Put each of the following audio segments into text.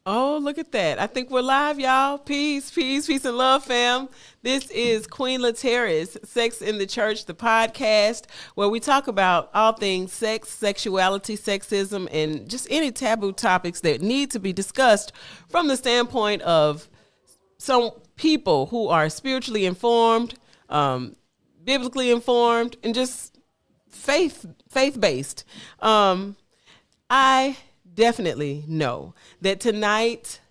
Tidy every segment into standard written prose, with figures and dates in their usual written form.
Oh, look at that. I think we're live, y'all. Peace, peace, peace and love, fam. This is Queen Laterra's Sex in the Church, the podcast, where we talk about all things sex, sexuality, sexism, and just any taboo topics that need to be discussed from the standpoint of some people who are spiritually informed, biblically informed, and just faith based. I definitely know that tonight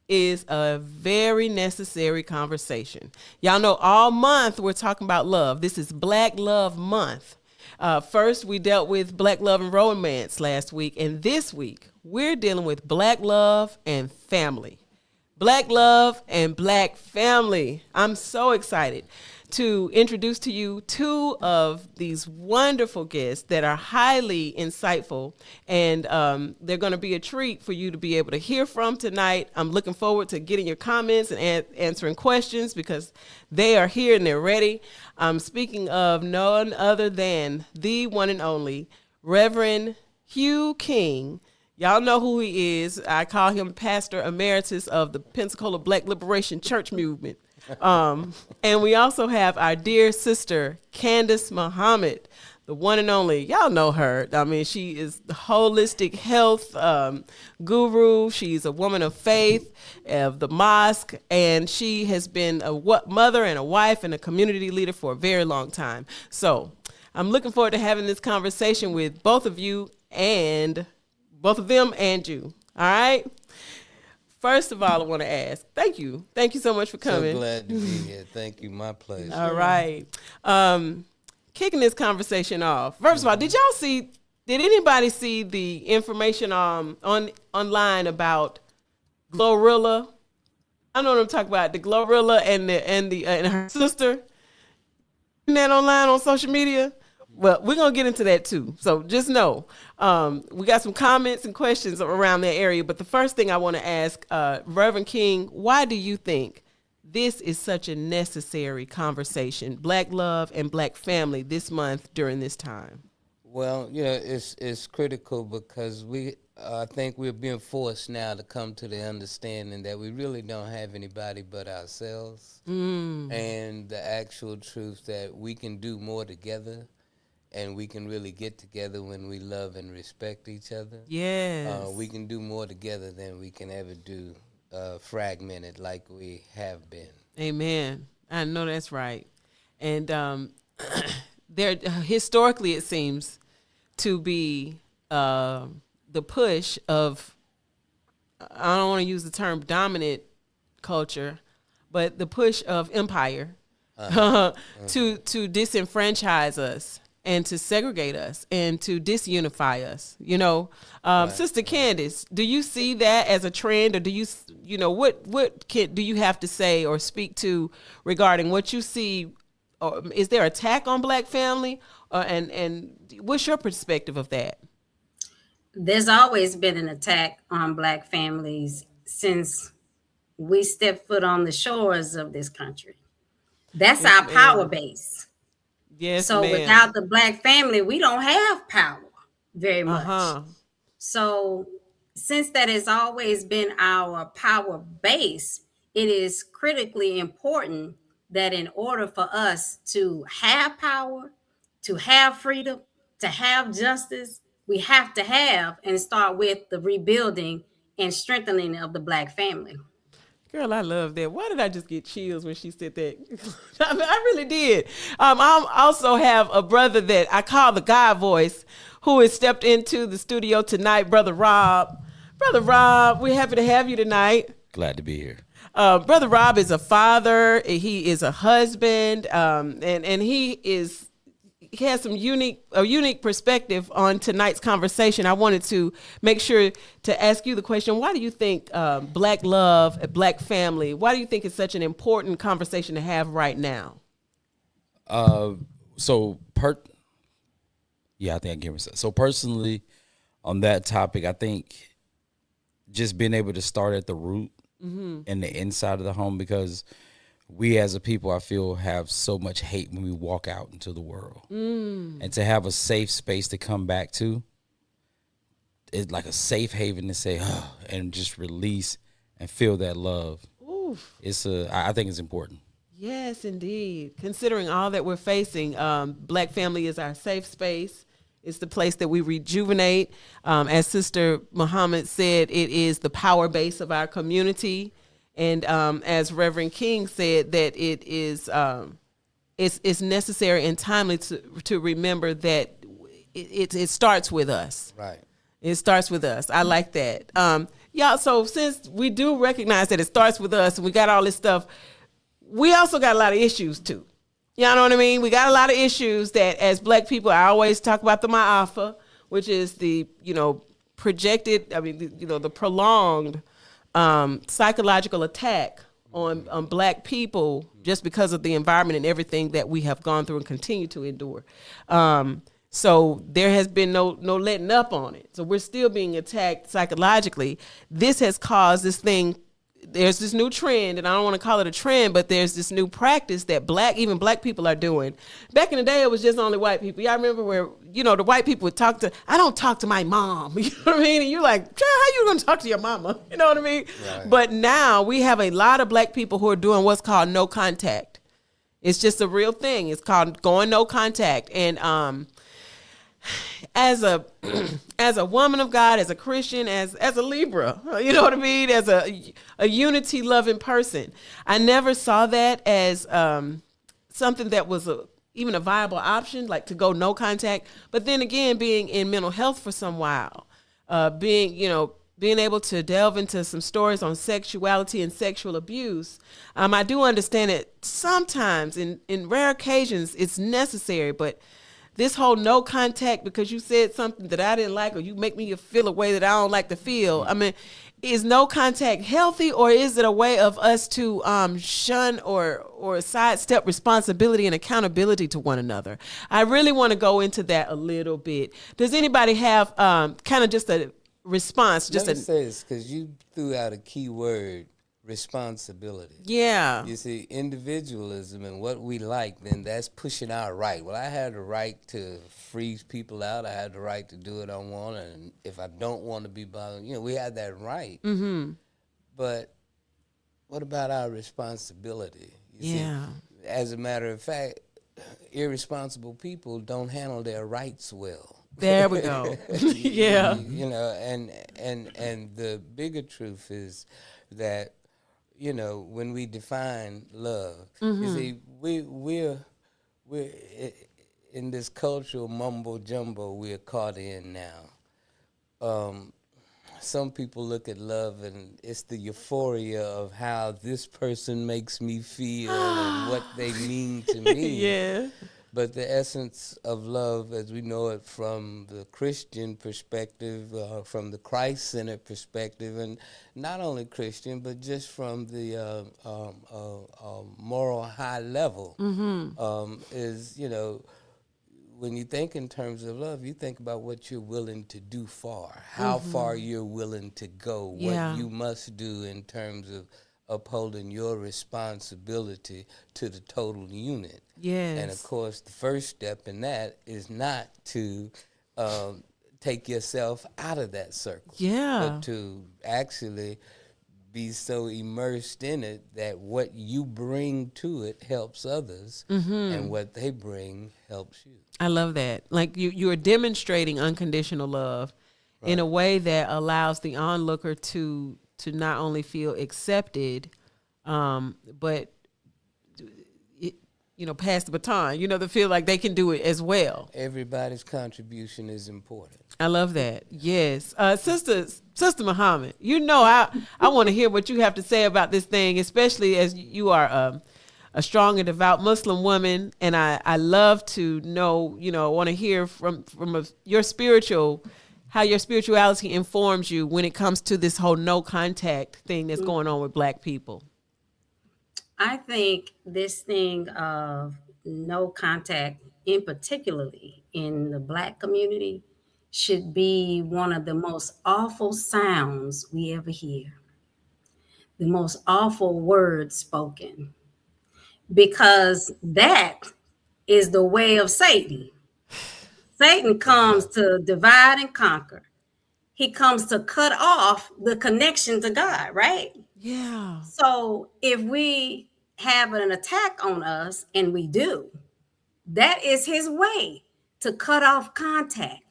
is a very necessary conversation. Y'all know all month we're talking about love. This is Black Love Month. First, we dealt with Black love and romance last week, and this week we're dealing with Black love and family. Black love and Black family. I'm so excited to introduce to you two of these wonderful guests that are highly insightful, and they're going to be a treat for you to be able to hear from tonight. I'm looking forward to getting your comments and answering questions because they are here and they're ready. I'm speaking of none other than the one and only Reverend Hugh King. Y'all know who he is. I call him Pastor Emeritus of the Pensacola Black Liberation Church Movement. And we also have our dear sister, Candace Muhammad, the one and only. Y'all know her. I mean, she is the holistic health guru. She's a woman of faith of the mosque, and she has been a mother and a wife and a community leader for a very long time. So I'm looking forward to having this conversation with both of you and both of them and you. All right. First of all, I want to ask, thank you. Thank you so much for coming. So glad to be here. Thank you. My pleasure. All right. Kicking this conversation off. First of all, did anybody see the information online about Glorilla? I know what I'm talking about. The Glorilla and her sister. Isn't that online on social media? Well, we're going to get into that too. So just know, we got some comments and questions around that area. But the first thing I want to ask, Reverend King, why do you think this is such a necessary conversation, Black love and Black family, this month during this time? Well, it's critical because I think we're being forced now to come to the understanding that we really don't have anybody but ourselves, and the actual truth that we can do more together. And we can really get together when we love and respect each other. Yes. We can do more together than we can ever do fragmented like we have been. Amen. I know that's right. And there, historically, it seems to be the push of, I don't want to use the term dominant culture, but the push of empire to disenfranchise us and to segregate us and to disunify us, right. Sister Candace, do you see that as a trend, or do what do you have to say or speak to regarding what you see? Or is there attack on Black family, and what's your perspective of that? There's always been an attack on Black families since we stepped foot on the shores of this country. That's yes, our power base. Yes, so ma'am. Without the Black family, we don't have power very much. So since that has always been our power base, it is critically important that in order for us to have power, to have freedom, to have justice, we have to have and start with the rebuilding and strengthening of the Black family. Girl, I love that. Why did I just get chills when she said that? I really did. I also have a brother that I call the God voice who has stepped into the studio tonight, Brother Rob. Brother Rob, we're happy to have you tonight. Glad to be here. Brother Rob is a father. He is a husband, and he has a unique perspective on tonight's conversation. I wanted to make sure to ask you the question: why do you think Black love, Black family? Why do you think it's such an important conversation to have right now? I think I can give myself. So personally, on that topic, I think just being able to start at the root and the inside of the home, because we as a people, I feel, have so much hate when we walk out into the world. And to have a safe space to come back to, it's like a safe haven to say, and just release and feel that love. Oof. I think it's important. Yes, indeed. Considering all that we're facing, Black family is our safe space. It's the place that we rejuvenate. As Sister Muhammad said, it is the power base of our community. And as Reverend King said, that it is it's necessary and timely to remember that it starts with us. Right. It starts with us. I like that. Yeah, so since we do recognize that it starts with us and we got all this stuff, we also got a lot of issues too. You know what I mean? We got a lot of issues that as Black people, I always talk about the Ma'afa, which is the, projected, the prolonged psychological attack on Black people just because of the environment and everything that we have gone through and continue to endure. So there has been no letting up on it. So we're still being attacked psychologically. This has caused this thing. There's this new trend, and I don't want to call it a trend, but there's this new practice that even Black people are doing. Back in the day, it was just only white people. Y'all remember where, the white people would I don't talk to my mom. You know what I mean? And you're like, how you going to talk to your mama? You know what I mean? Right. But now we have a lot of Black people who are doing what's called no contact. It's just a real thing. It's called going no contact. And, as a woman of God, as a Christian, as a Libra, you know what I mean? As a unity loving person, I never saw that as something that was even a viable option, like to go no contact. But then again, being in mental health for some while, being able to delve into some stories on sexuality and sexual abuse, I do understand that sometimes, in rare occasions, it's necessary, but this whole no contact because you said something that I didn't like or you make me feel a way that I don't like to feel. I mean, is no contact healthy, or is it a way of us to shun or sidestep responsibility and accountability to one another? I really want to go into that a little bit. Does anybody have kind of just a response? Let me say this, because you threw out a key word, responsibility. Yeah. You see, individualism and what we like, then that's pushing our right. Well, I have the right to freeze people out. I have the right to do what I want. And if I don't want to be bothered, we have that right. Mm-hmm. But what about our responsibility? You see, as a matter of fact, irresponsible people don't handle their rights well. There we go. Yeah. And the bigger truth is that, when we define love, you see, we're in this cultural mumbo jumbo we're caught in now. Some people look at love and it's the euphoria of how this person makes me feel and what they mean to me. Yeah. But the essence of love, as we know it from the Christian perspective, from the Christ-centered perspective, and not only Christian, but just from the moral high level, is, when you think in terms of love, you think about what you're willing to do far, how far you're willing to go, what you must do in terms of upholding your responsibility to the total unit. Yes. And of course, the first step in that is not to take yourself out of that circle. Yeah. But to actually be so immersed in it that what you bring to it helps others, and what they bring helps you. I love that. Like you are demonstrating unconditional love in a way that allows the onlooker to not only feel accepted, but pass the baton. To feel like they can do it as well. Everybody's contribution is important. I love that. Yes, Sister Muhammad. I want to hear what you have to say about this thing, especially as you are a strong and devout Muslim woman, and I love to know. I want to hear from your spiritual. How your spirituality informs you when it comes to this whole no contact thing that's going on with Black people. I think this thing of no contact, in particularly in the Black community, should be one of the most awful sounds we ever hear. The most awful words spoken. Because that is the way of Satan. Satan comes to divide and conquer. he comes to cut off the connection to God, right? Yeah. So if we have an attack on us, and we do, that is his way to cut off contact.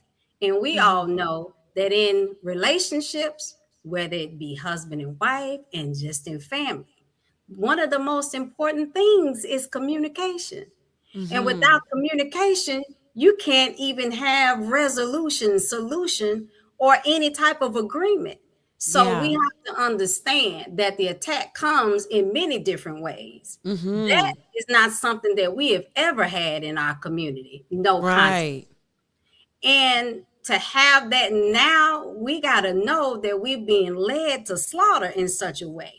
And we all know that in relationships, whether it be husband and wife and just in family, one of the most important things is communication. And without communication, you can't even have resolution, solution, or any type of agreement. So we Yeah. have to understand that the attack comes in many different ways. That is not something that we have ever had in our community. No contact. Right. And to have that now, we got to know that we're being led to slaughter in such a way.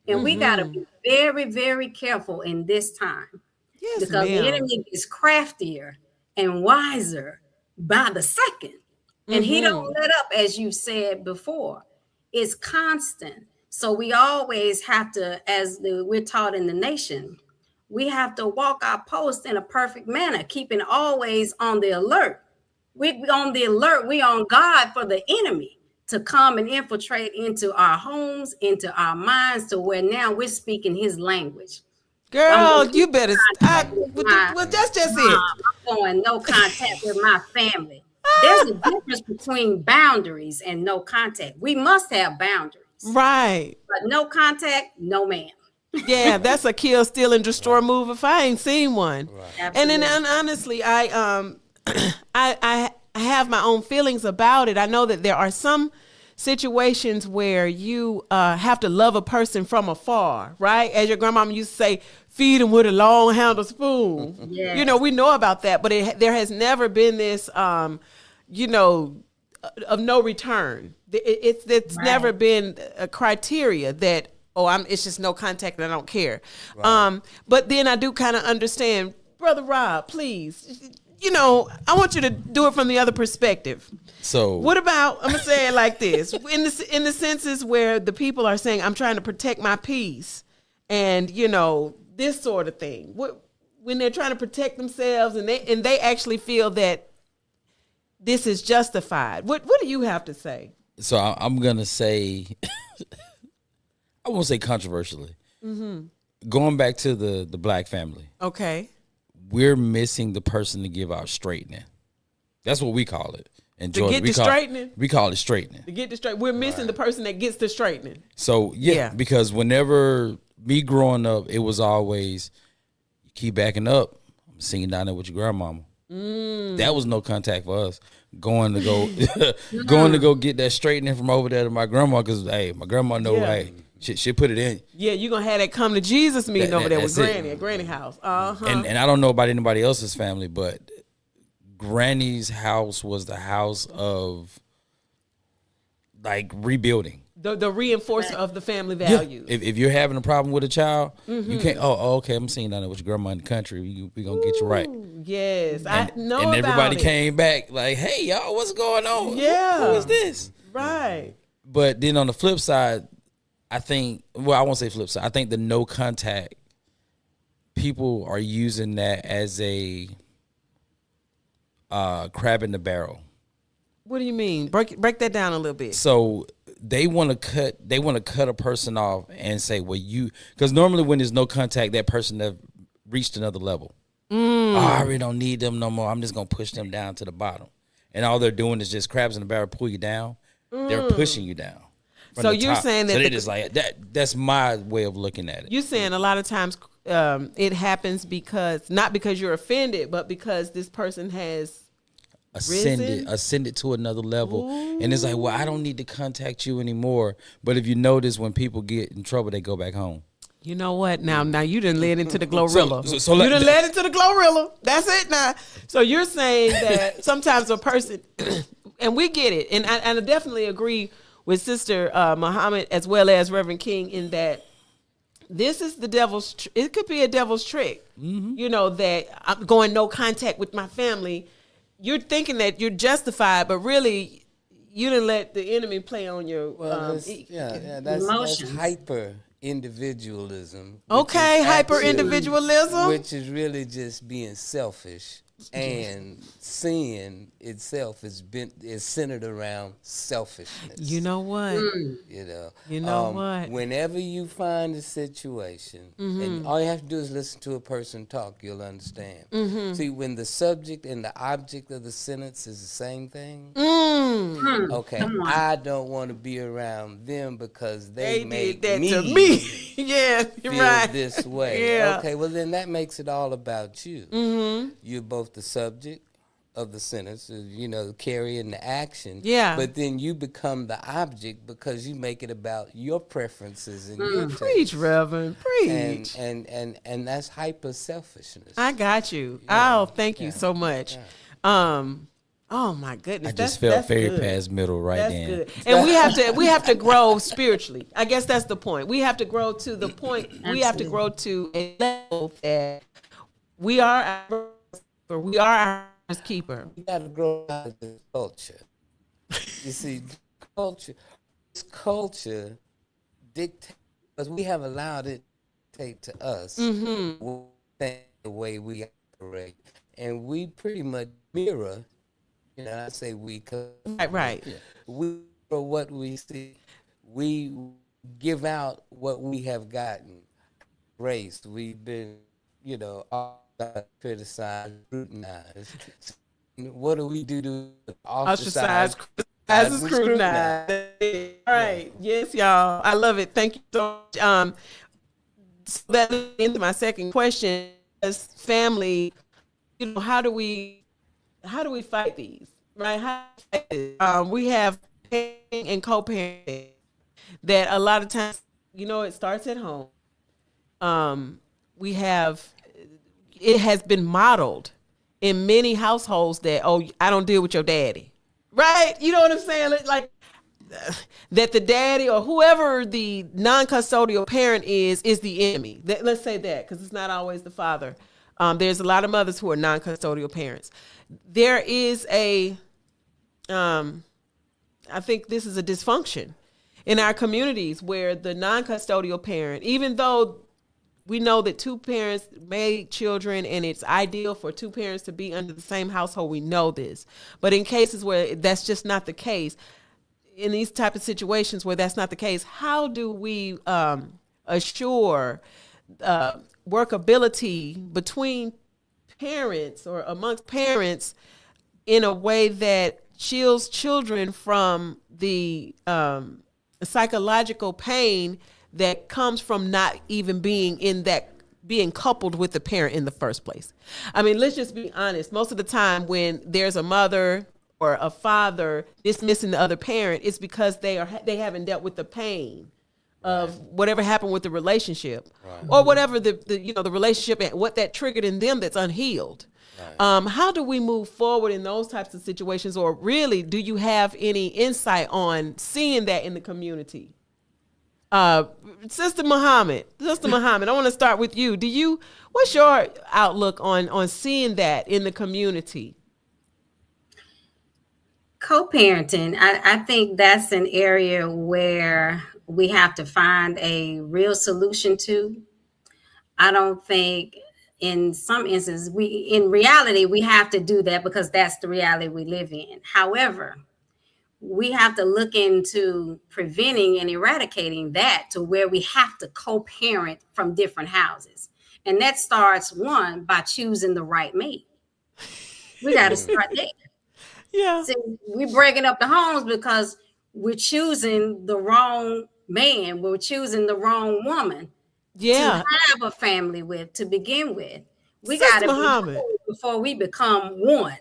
And we got to be very, very careful in this time, Yes, because the ma'am. enemy is craftier and wiser by the second. And he don't let up, as you said before. It's constant. So we always have to, we're taught in the nation, we have to walk our post in a perfect manner, keeping always on the alert. We on the alert. We on guard for the enemy to come and infiltrate into our homes, into our minds, to where now we're speaking his language. Girl, you better. my Well, that's just mom. it. I'm going no contact with my family. There's a difference between boundaries and no contact. We must have boundaries, Right. but no contact, no man. Yeah, that's a kill, steal, and destroy move if I ain't seen one. And then Absolutely. honestly, I have my own feelings about it. I know that there are some situations where you have to love a person from afar, right? As your grandmama used to say, feed them with a long handled spoon. Yes. You know, we know about that, but there has never been this, you know, of no return. It's Right. never been a criteria that, it's just no contact and I don't care. But then I do kind of understand, Brother Rob, please, you know, I want you to do it from the other perspective. So What about, I'm gonna say it like this, in the senses where the people are saying, I'm trying to protect my peace, and you know, this sort of thing. When they're trying to protect themselves and they actually feel that this is justified. What do you have to say? So I'm gonna say, I won't say controversially. Going back to the black family, Okay. we're missing the person to give out straightening. That's what we call it. In To Georgia, get we the call straightening? We call it straightening. To get the straight, we're missing the person that gets the straightening. So Yeah. because whenever me growing up, it was always, you keep backing up, I'm singing down there with your grandmama. That was no contact for us. Going to go get that straightening from over there to my grandma, because hey, my grandma know, Yeah. hey, she put it in. Yeah, you're gonna have that come to Jesus meeting over there with that's it. Granny at Granny house. Uh-huh. And I don't know about anybody else's family, but Granny's house was the house of like rebuilding. The reinforcer of the family values. If you're having a problem with a child, you can't. Oh, okay. I'm seeing down there with your grandma in the country. We gonna get you right. Yes, I know And about everybody it. came back like, "Hey, y'all, what's going on? Yeah. Who is this?" Right. But then on the flip side, I think. Well, I won't say flip side. I think the no contact people are using that as a crab in the barrel. What do you mean? Break that down a little bit. So they want to cut a person off and say, well, because normally when there's no contact, that person have reached another level. Oh, I really don't need them no more. I'm just gonna push them down to the bottom, and all they're doing is just crabs in the barrel, pull you down. They're pushing you down. from So the you're top. saying that so they the- just like that. That's my way of looking at it. You're saying a lot of times it happens not because you're offended, but because this person has risen? ascended to another level. And it's like, well, I don't need to contact you anymore. But if you notice, when people get in trouble, they go back home. You know what? Now you didn't led into the Glorilla. So you didn't led into the Glorilla. That's it now. So you're saying that sometimes a person, and we get it, and I definitely agree with Sister Muhammad as well as Reverend King in that this is the devil's. It could be a devil's trick. You know, that I'm going no contact with my family. You're thinking that you're justified, but really you didn't let the enemy play on your. That's Emotion. hyper individualism. Okay, hyper individualism. which is really just being selfish And sin itself is centered around selfishness. You know what? You know what? Whenever you find a situation, and all you have to do is listen to a person talk, you'll understand. See, when the subject and the object of the sentence is the same thing, okay, I don't want to be around them because they make did that me to me. Yeah, you're feel right. this way. Yeah. Okay, well then that makes it all about you. You're both the subject of the sentence, carrying the action. Yeah. But then you become the object because you make it about your preferences and your tastes. Preach, Reverend. Preach. And that's hyper selfishness. I got you. Oh, thank you so much. Oh my goodness. I just felt very past middle right That's then. good. And we have to grow spiritually. I guess that's the point. We have to grow to the point. We have to grow to a level that we are our keeper. You got to grow out of this culture. You see, this culture dictates, because we have allowed it to dictate to us the way we operate. And we pretty much mirror, I say we, cause Right. we mirror what we see. We give out what we have gotten. Race, we've been, criticized, scrutinized. What do we do to ostracize, as scrutinized? All right. Yes, y'all. I love it. Thank you so much. So that leads into my second question. As family, how do we fight these? Right? How do we fight this? We have parenting and co-parenting that a lot of times, it starts at home. It has been modeled in many households that, I don't deal with your daddy. Right? You know what I'm saying? Like that the daddy or whoever the non-custodial parent is the enemy. Let's say that, because it's not always the father. There's a lot of mothers who are non-custodial parents. There is I think this is a dysfunction in our communities where the non-custodial parent, even though we know that two parents made children and it's ideal for two parents to be under the same household, we know this. But in cases where that's just not the case, in these type of situations where that's not the case, how do we assure workability between parents or amongst parents in a way that shields children from the psychological pain that comes from not even being coupled with the parent in the first place? I mean, let's just be honest. Most of the time when there's a mother or a father dismissing the other parent, it's because they haven't dealt with the pain of whatever happened with the relationship, or whatever the relationship and what that triggered in them that's unhealed. How do we move forward in those types of situations, or really, do you have any insight on seeing that in the community? Sister Muhammad, I want to start with you. What's your outlook on seeing that in the community? Co-parenting, I think that's an area where we have to find a real solution to. I don't think in some instances, in reality, we have to do that because that's the reality we live in. However, we have to look into preventing and eradicating that to where we have to co-parent from different houses. And that starts, one, by choosing the right mate. We got to start there. Yeah. See, we're breaking up the homes because we're choosing the wrong man. We're choosing the wrong woman to have a family with to begin with. We got to be cool before we become one.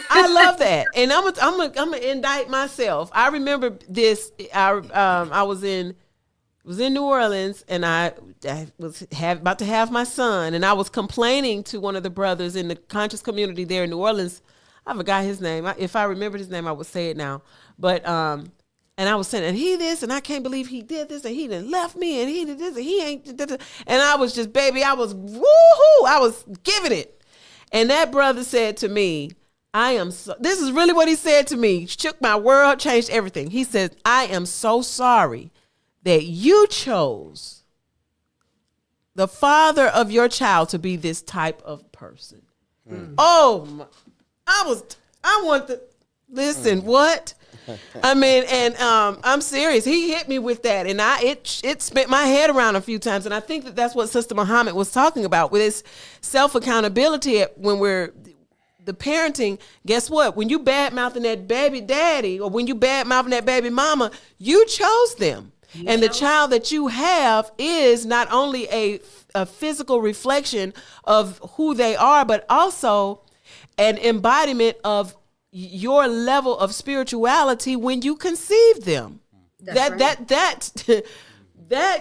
I love that, and I'm gonna indict myself. I remember this. I was in New Orleans, and I was about to have my son, and I was complaining to one of the brothers in the conscious community there in New Orleans. I forgot his name. If I remembered his name, I would say it now. But and I was saying, and he this, and I can't believe he did this, and he done left me, and he did this, and he ain't. And I was just, baby, I was woohoo, I was giving it. And that brother said to me, this is really what he said to me. Shook my world, changed everything. He said, I am so sorry that you chose the father of your child to be this type of person. Oh, my, I want to listen. What? I mean, and I'm serious. He hit me with that, and it spent my head around a few times. And I think that's what Sister Muhammad was talking about with his self accountability when we're the parenting. Guess what? When you bad mouthing that baby daddy, or when you bad mouthing that baby mama, you chose them, and the child that you have is not only a physical reflection of who they are, but also an embodiment of your level of spirituality when you conceive them. That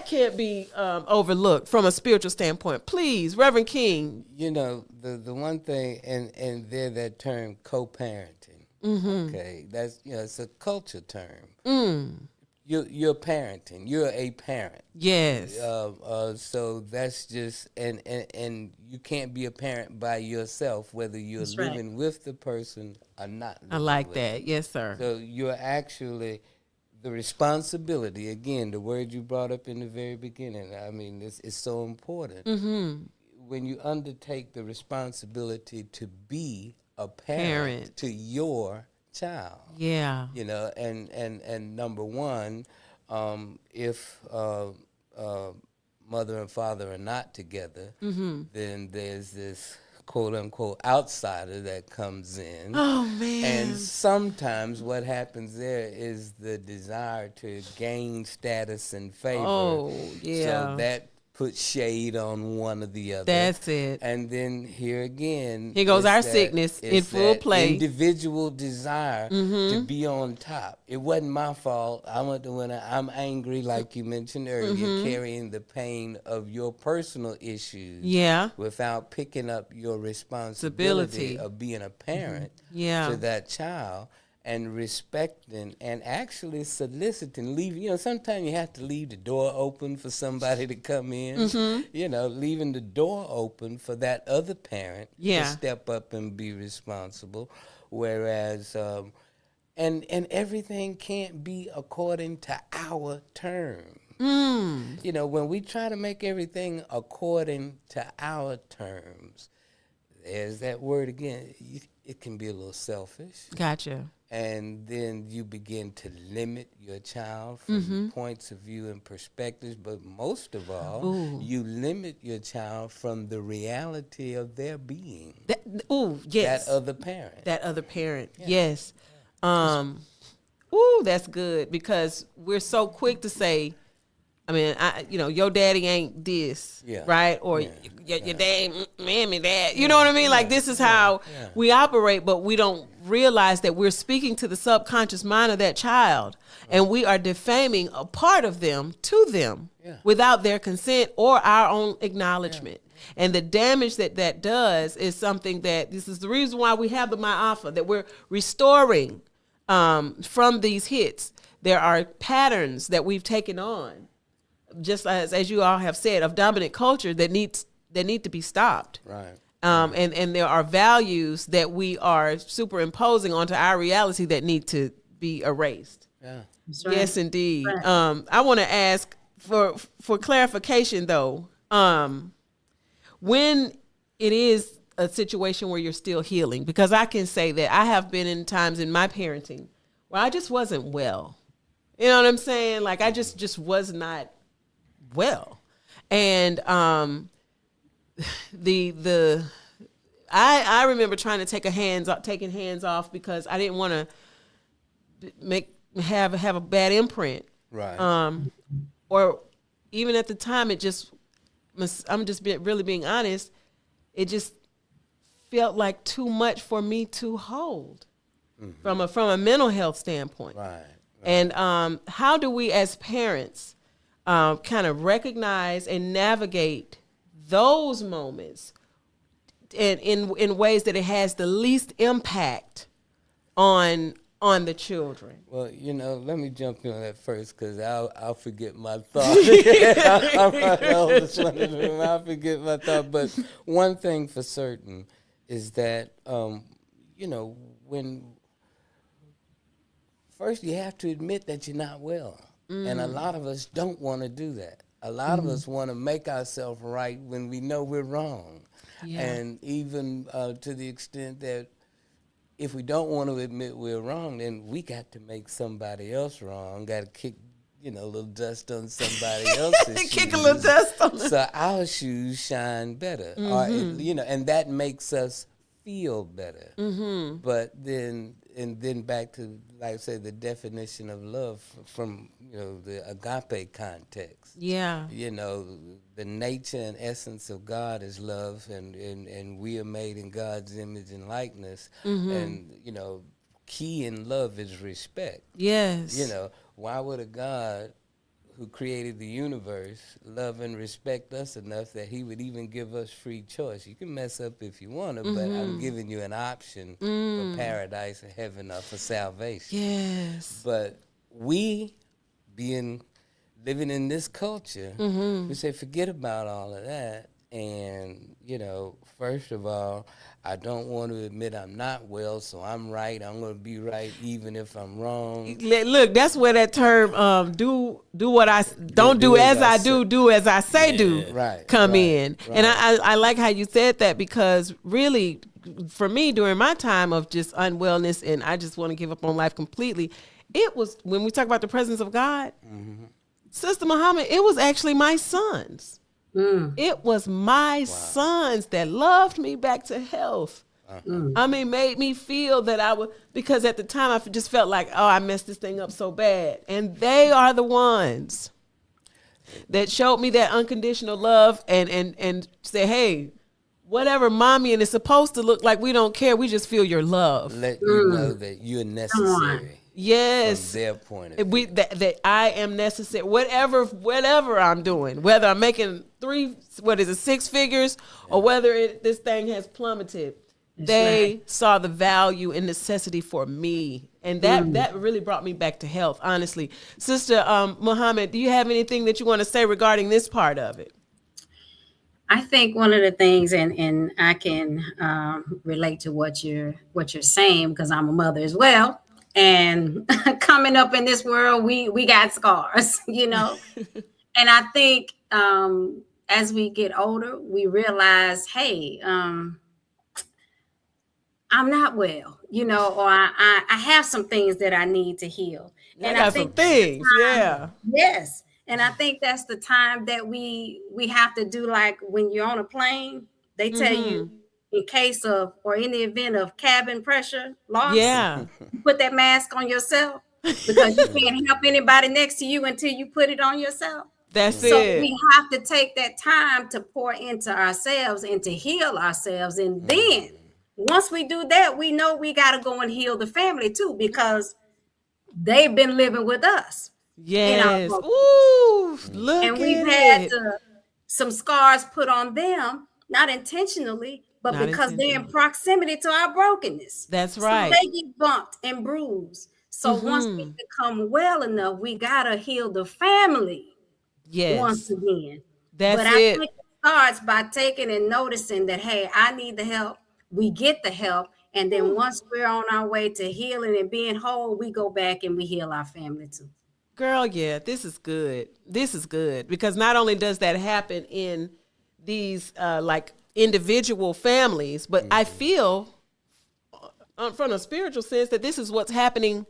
can't be overlooked from a spiritual standpoint. Please, Reverend King. You know, the one thing, and there that term co-parenting. Okay, that's, it's a culture term. You're parenting. You're a parent. Yes. So that's just and you can't be a parent by yourself, whether you're living with the person or not. I like with that. them. Yes, sir. So you're actually the responsibility. Again, the word you brought up in the very beginning. I mean, it's so important. When you undertake the responsibility to be a parent. To your child. Yeah. And number one, if mother and father are not together, then there's this quote unquote outsider that comes in. Oh man. And sometimes what happens there is the desire to gain status and favor. Oh, yeah. So that puts shade on one or the other. That's it. And then here again, here goes our sickness in full play. Individual desire to be on top. It wasn't my fault. I went to winner. I'm angry, like you mentioned earlier, carrying the pain of your personal issues. Yeah. Without picking up your responsibility of being a parent to that child. And respecting and actually soliciting, sometimes you have to leave the door open for somebody to come in. Leaving the door open for that other parent to step up and be responsible. Whereas, and everything can't be according to our terms. When we try to make everything according to our terms, there's that word again. It can be a little selfish. Gotcha. And then you begin to limit your child from points of view and perspectives. But most of all, you limit your child from the reality of their being. Yes. That other parent. Yes. That's good, because we're so quick to say, I mean, your daddy ain't this, right? Or your dad ain't mammy that. You know what I mean? Like, this is how we operate, but we don't realize that we're speaking to the subconscious mind of that child, and we are defaming a part of them to them without their consent or our own acknowledgement. And the damage that does is something that, this is the reason why we have the MyAlpha, that we're restoring from these hits. There are patterns that we've taken on, just as you all have said, of dominant culture that need to be stopped. Right. And there are values that we are superimposing onto our reality that need to be erased. Yeah. Right. Yes, indeed. Right. I want to ask for clarification, though. When it is a situation where you're still healing, because I can say that I have been in times in my parenting where I just wasn't well. You know what I'm saying? Like, I just was not well. And I remember trying to taking hands off because I didn't want to have a bad imprint. Right. Or even at the time, I'm just really being honest, it just felt like too much for me to hold from a mental health standpoint. Right. And how do we as parents kind of recognize and navigate those moments in ways that it has the least impact on the children? Well, let me jump in on that first, because I'll forget my thought. I'm the oldest one in the room. I'll forget my thought. But one thing for certain is that, when first you have to admit that you're not well. And a lot of us don't want to do that. A lot of us want to make ourselves right when we know we're wrong. Yeah. And even to the extent that if we don't want to admit we're wrong, then we got to make somebody else wrong, got to kick, a little dust on somebody else's shoes. Kick a little dust on them. So our shoes shine better. Or, and that makes us feel better. But then back to, like I said, the definition of love from the agape context. Yeah. The nature and essence of God is love, and we are made in God's image and likeness. And key in love is respect. Yes. Why would a God who created the universe love and respect us enough that he would even give us free choice? You can mess up if you want to, but I'm giving you an option for paradise or heaven or for salvation. Yes. But we, living in this culture, we say, forget about all of that. And, first of all, I don't want to admit I'm not well, so I'm right. I'm going to be right even if I'm wrong. Look, that's where that term do what I don't do as I do as I say do come in. Right. And I like how you said that, because really for me during my time of just unwellness and I just want to give up on life completely, it was when we talk about the presence of God, Sister Muhammad, it was actually my sons. It was my sons that loved me back to health. I mean, made me feel that I would, because at the time I just felt like, oh, I messed this thing up so bad. And they are the ones that showed me that unconditional love and say, hey, whatever mommy and it's supposed to look like, we don't care. We just feel your love. Let you know that you're necessary. Yes, from their point of view. That I am necessary. Whatever I'm doing, whether I'm making 6 figures, or whether this thing has plummeted, they saw the value and necessity for me, and that really brought me back to health. Honestly, Sister Muhammad, do you have anything that you want to say regarding this part of it? I think one of the things, and I can relate to what you're saying, because I'm a mother as well. And coming up in this world, we got scars, And I think as we get older, we realize, hey, I'm not well, or I have some things that I need to heal. And I think some things, Yes. And I think that's the time that we have to do, like when you're on a plane, they tell you, in case of, or in the event of cabin pressure loss, you put that mask on yourself, because you can't help anybody next to you until you put it on yourself. That's it. So we have to take that time to pour into ourselves and to heal ourselves. And then once we do that, we know we got to go and heal the family too, because they've been living with us. Yes. Ooh, look and we've had some scars put on them, not intentionally, but because they're in proximity to our brokenness. That's right. So they get bumped and bruised. So once we become well enough, we gotta heal the family. Yes. Once again. That's but I think it starts by taking and noticing that, hey, I need the help. We get the help. And then once we're on our way to healing and being whole, we go back and we heal our family too. Girl, yeah, this is good. This is good, because not only does that happen in these like individual families, but I feel from a spiritual sense that this is what's happening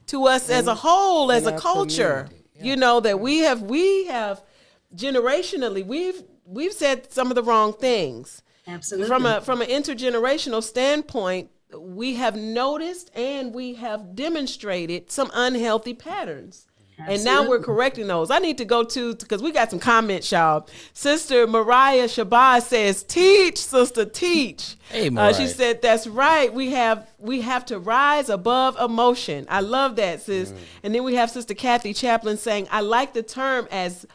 to us as a whole, as a culture. That we have generationally, we've said some of the wrong things. Absolutely. From an intergenerational standpoint, we have noticed and we have demonstrated some unhealthy patterns. Absolutely. And now we're correcting those. I need to go because we got some comments, y'all. Sister Mariah Shabazz says, teach, sister, teach. Hey, Mariah. She said, that's right. We have to rise above emotion. I love that, sis. And then we have Sister Kathy Chaplin saying, I like the term as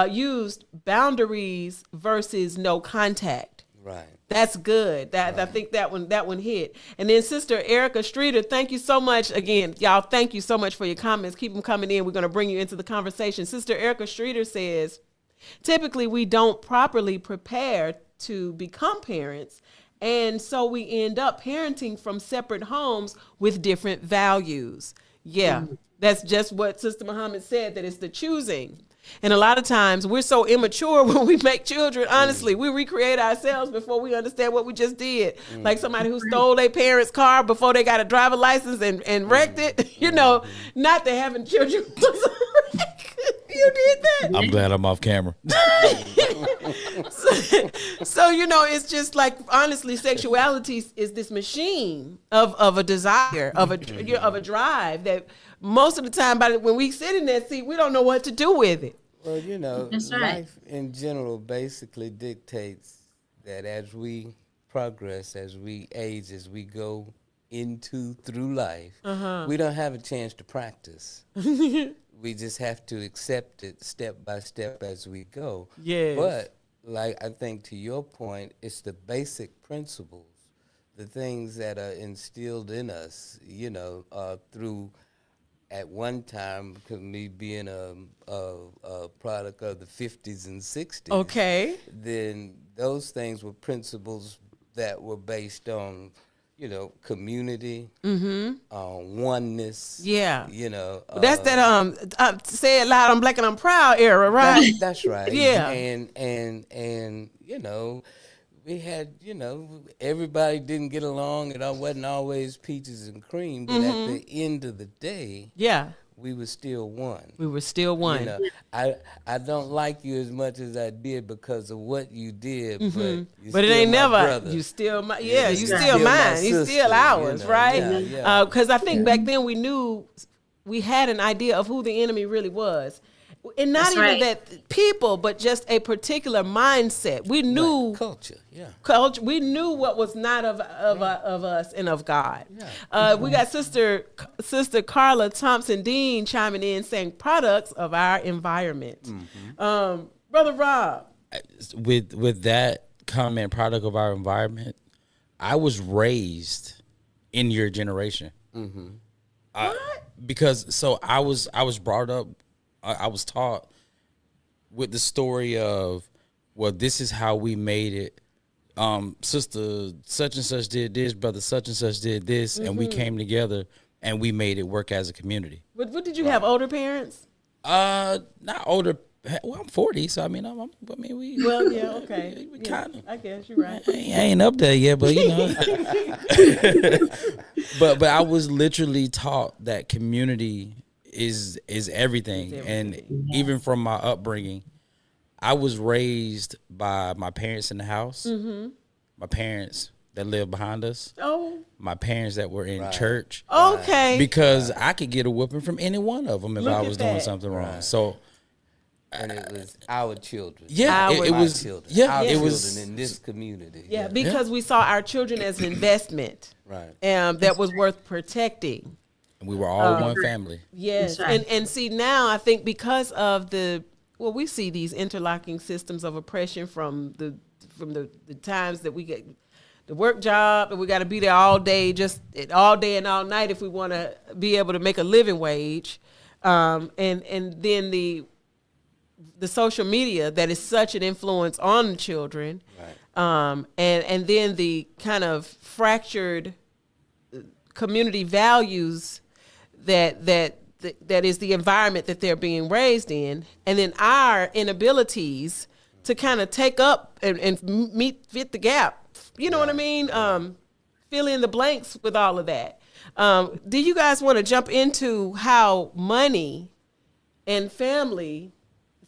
used, boundaries versus no contact. Right. That's good. I think that one hit. And then Sister Erica Streeter, thank you so much again, y'all. Thank you so much for your comments. Keep them coming in. We're going to bring you into the conversation. Sister Erica Streeter says, typically we don't properly prepare to become parents, and so we end up parenting from separate homes with different values. Yeah, that's just what Sister Muhammad said. That it's the choosing. And a lot of times we're so immature when we make children. Honestly, we recreate ourselves before we understand what we just did. Like somebody who stole their parents' car before they got a driver license and wrecked it. You know, not that having children was a wreck. You did that. I'm glad I'm off camera. So you know, it's just like, honestly, sexuality is this machine of a desire, of a drive that most of the time, when we sit in that seat, we don't know what to do with it. Well, you know, That's right. life in general basically dictates that as we progress, as we age, as we go through life, we don't have a chance to practice. We just have to accept it step by step as we go. Yes. But like, I think to your point, it's the basic principles, the things that are instilled in us, you know, through, at one time, because me being a product of the 50s and 60s. Okay. Then those things were principles that were based on, you know, community, oneness. Yeah. You know. That's that say it loud, I'm black and I'm proud era, right? That's right. Yeah. And you know, we had, you know, everybody didn't get along. It wasn't always peaches and cream, but at the end of the day, Yeah. we were still one. We were still one. You know, I don't like you as much as I did because of what you did, but you But it still ain't my never. brother. You still my. Yeah, Yeah, you you still still my mine. You sister, still you ours, know, right? yeah, yeah. Because I think back then we had an idea of who the enemy really was, and not That's even right. that people, but just a particular mindset. We knew Culture, yeah. culture. We knew what was not of us and of God. We got Sister Carla Thompson Dean chiming in saying products of our environment. Brother Rob. With that comment, product of our environment, I was raised in your generation. Because so I was brought up, I was taught with the story of, well, this is how we made it. Sister such and such did this, brother such and such did this, and we came together and we made it work as a community. What did you have? Older parents? Not older. Well, I'm 40, so I mean, we. Well, yeah, okay. We Yeah, kinda. I guess you're right. I ain't up there yet, but you know. but I was literally taught that community is everything, and even from my upbringing, I was raised by my parents in the house, my parents that lived behind us, Oh, my parents that were in church, okay. because I could get a whooping from any one of them if Look I at was doing that. something wrong. So. And it was our children. Yeah, it Our was. children. Yeah, our it children was. in this community. Yeah, because we saw our children as an investment. Right. That was worth protecting. We were all one family. Yes, That's right. and see now I think because of we see these interlocking systems of oppression from the times that we get the work job and we got to be there all day, all day and all night if we want to be able to make a living wage, and then the social media that is such an influence on the children, Right. and then the kind of fractured community values that is the environment that they're being raised in, and then our inabilities to kind of take up and fit the gap. You know what I mean? Fill in the blanks with all of that. Do you guys want to jump into how money and family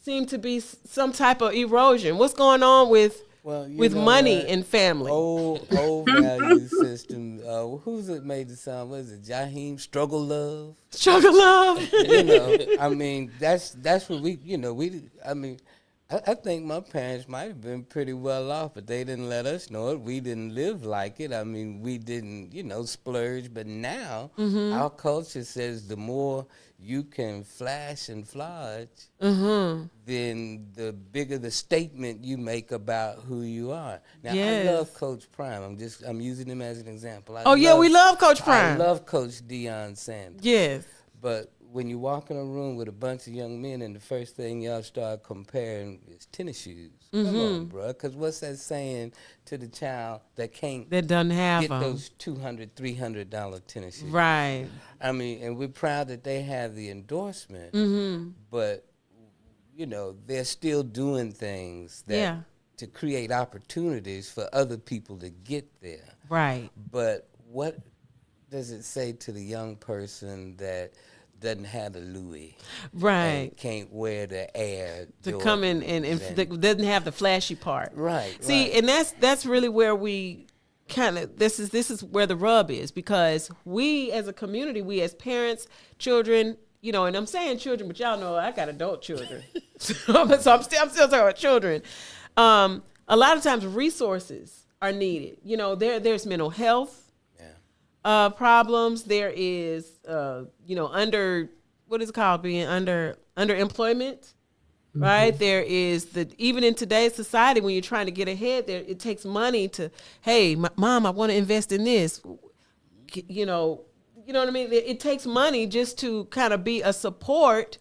seem to be some type of erosion? What's going on with Well, you with know money what? and family? Old value system. Who's it made the song? What is it? Jaheim Struggle Love. Struggle love. You know, I mean, that's what we. You know, I mean, I think my parents might have been pretty well off, but they didn't let us know it. We didn't live like it. I mean, we didn't, splurge. But now our culture says the more you can flash and flodge, then the bigger the statement you make about who you are. Now, Yes. I love Coach Prime. I'm using him as an example. We love Coach Prime. I love Coach Deion Sanders. Yes. But when you walk in a room with a bunch of young men and the first thing y'all start comparing is tennis shoes, come on, bro. Because what's that saying to the child that can't That doesn't have get them. those $200, $300 tennis shoes? Right. I mean, and we're proud that they have the endorsement, but, they're still doing things that to create opportunities for other people to get there. Right. But what does it say to the young person that doesn't have the Louis, right, and can't wear the Air to Jordans come in and doesn't have the flashy part, right? See, and that's really where we kind of this is where the rub is, because we as a community, we as parents, children, and I'm saying children, but y'all know I got adult children, so I'm still talking about children. A lot of times resources are needed. There's mental health problems. There is, under, what is it called, being underemployment, right? There is even in today's society, when you're trying to get ahead, it takes money to, hey, mom, I want to invest in this. You know what I mean? It takes money just to kind of be a support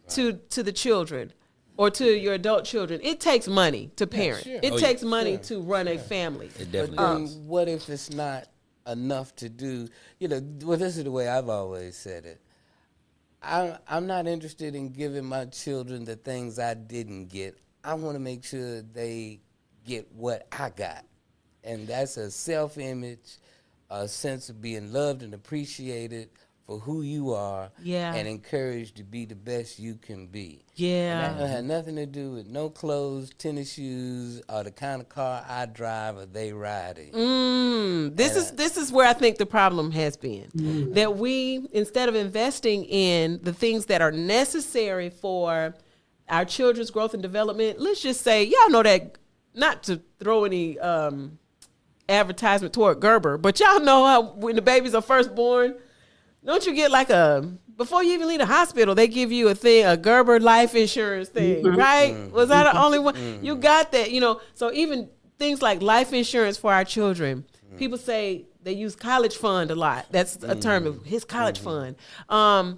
to the children or to your adult children. It takes money to parent. Sure. It takes money to run a family. It definitely But does. what if it's not enough to do? Well, this is the way I've always said it. I'm not interested in giving my children the things I didn't get. I want to make sure they get what I got. And that's a self-image, a sense of being loved and appreciated for who you are, and encouraged to be the best you can be. Yeah. And that had nothing to do with no clothes, tennis shoes, or the kind of car I drive or they ride in. This is where I think the problem has been. That we, instead of investing in the things that are necessary for our children's growth and development, let's just say, y'all know that, not to throw any advertisement toward Gerber, but y'all know how when the babies are first born, don't you get like before you even leave the hospital, they give you a Gerber life insurance thing, right? Was that the only one? You got that, so even things like life insurance for our children, people say they use college fund a lot. That's a term of his college fund. Our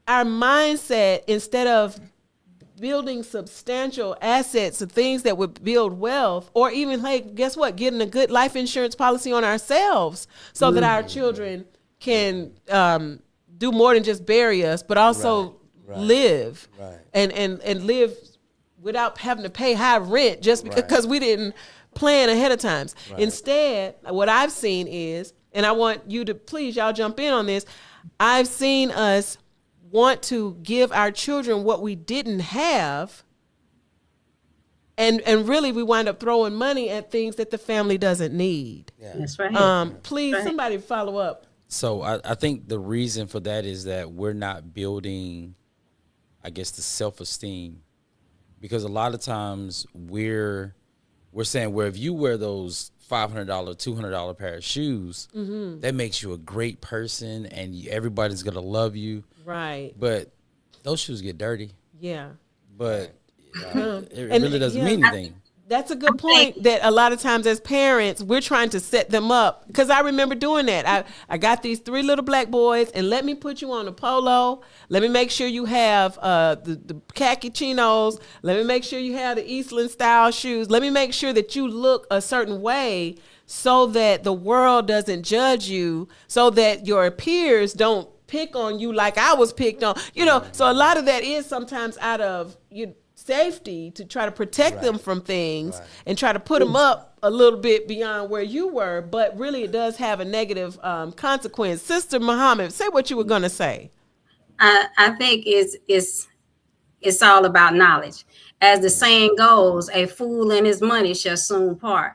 mindset, instead of building substantial assets and things that would build wealth, or even, hey, guess what? Getting a good life insurance policy on ourselves so that our children can do more than just bury us, but also live and live without having to pay high rent just because we didn't plan ahead of time. Instead, what I've seen is, and I want you to please, y'all jump in on this, I've seen us want to give our children what we didn't have, and really we wind up throwing money at things that the family doesn't need. That's right. Please, somebody follow up. So I think the reason for that is that we're not building, I guess, the self-esteem, because a lot of times we're saying, well, if you wear those $500, $200 pair of shoes, that makes you a great person and everybody's going to love you. Right. But those shoes get dirty. Yeah. But it really doesn't mean anything. That's a good point, that a lot of times as parents, we're trying to set them up. Because I remember doing that. I got these 3 little black boys, and let me put you on a polo. Let me make sure you have the khaki chinos. Let me make sure you have the Eastland style shoes. Let me make sure that you look a certain way so that the world doesn't judge you, so that your peers don't pick on you like I was picked on. So a lot of that is sometimes out of safety, to try to protect them from things and try to put them up a little bit beyond where you were, but really it does have a negative consequence. Sister Muhammad, say what you were going to say. I think it's all about knowledge. As the saying goes, a fool and his money shall soon part.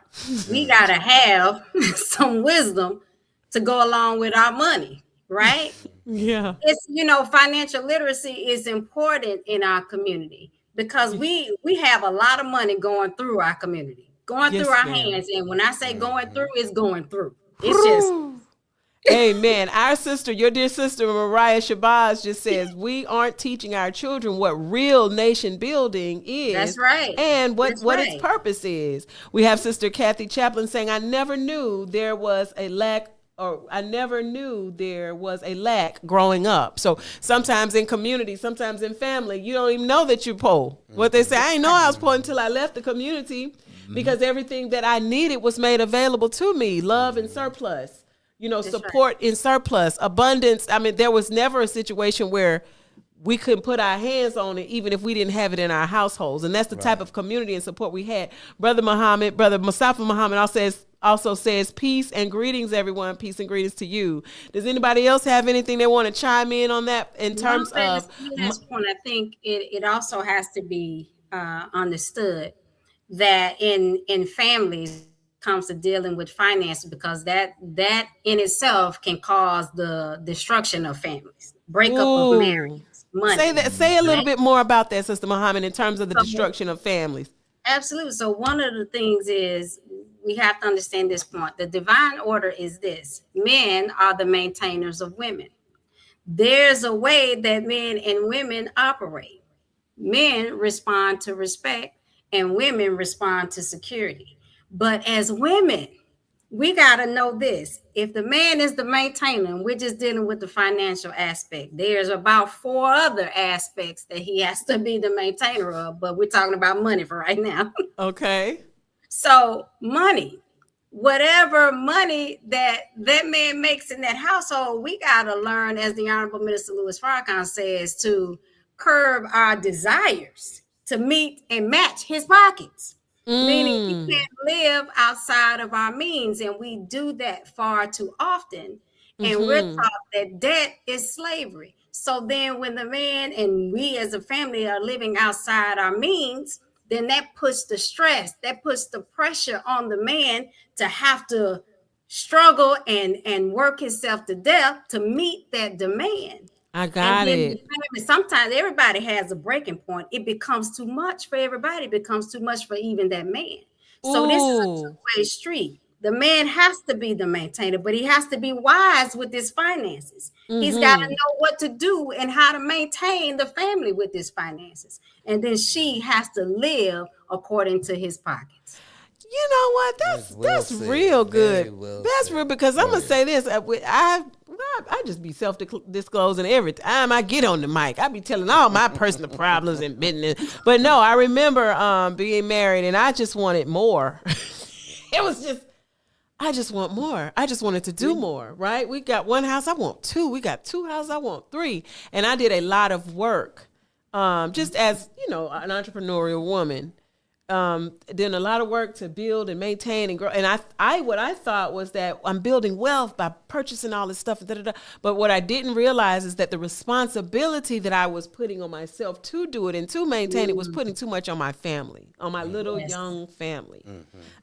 We got to have some wisdom to go along with our money, right? Yeah. It's, financial literacy is important in our community, because we have a lot of money going through our community, going through our hands. And when I say going through, it's going through. It's just. Amen. Our sister, your dear sister, Mariah Shabazz, just says, we aren't teaching our children what real nation building is. That's right. And what its purpose is. We have Sister Kathy Chaplin saying, I never knew there was a lack growing up. So sometimes in community, sometimes in family, you don't even know that you're poor. What they say, I didn't know I was poor until I left the community, because everything that I needed was made available to me. Love and surplus, support in surplus, abundance. I mean, there was never a situation where we couldn't put our hands on it even if we didn't have it in our households. And that's the type of community and support we had. Brother Mustafa Muhammad also says, peace and greetings, everyone. Peace and greetings to you. Does anybody else have anything they want to chime in on that in terms of? Last point, I think it also has to be understood that in families comes to dealing with finances, because that in itself can cause the destruction of families, breakup of marriages, money. Say a little bit more about that, Sister Muhammad, in terms of the destruction of families. Absolutely. So one of the things is we have to understand this point. The divine order is this: men are the maintainers of women. There's a way that men and women operate. Men respond to respect and women respond to security. But as women, we got to know this. If the man is the maintainer, and we're just dealing with the financial aspect, there's about 4 other aspects that he has to be the maintainer of, but we're talking about money for right now. Okay. So money, whatever money that man makes in that household, we got to learn, as the Honorable Minister Louis Farrakhan says, to curb our desires to meet and match his pockets. Meaning we can't live outside of our means, and we do that far too often. And we're taught that debt is slavery. So then when the man and we as a family are living outside our means, then that puts the stress, that puts the pressure on the man to have to struggle and work himself to death to meet that demand. I got it. Sometimes everybody has a breaking point. It becomes too much for everybody. It becomes too much for even that man. So this is a two-way street. The man has to be the maintainer, but he has to be wise with his finances. He's got to know what to do and how to maintain the family with his finances. And then she has to live according to his pockets. You know what? That's real good. That's real, because I'm gonna say this. I just be self-disclosing every time I get on the mic. I be telling all my personal problems and business. But no, I remember being married, and I just wanted more. It was just, I just want more. I just wanted to do more, right? We got 1 house, I want 2. We got 2 houses, I want 3. And I did a lot of work, just as, an entrepreneurial woman. Doing a lot of work to build and maintain and grow. And what I thought was that I'm building wealth by purchasing all this stuff. But what I didn't realize is that the responsibility that I was putting on myself to do it and to maintain it was putting too much on my family, on my little young family.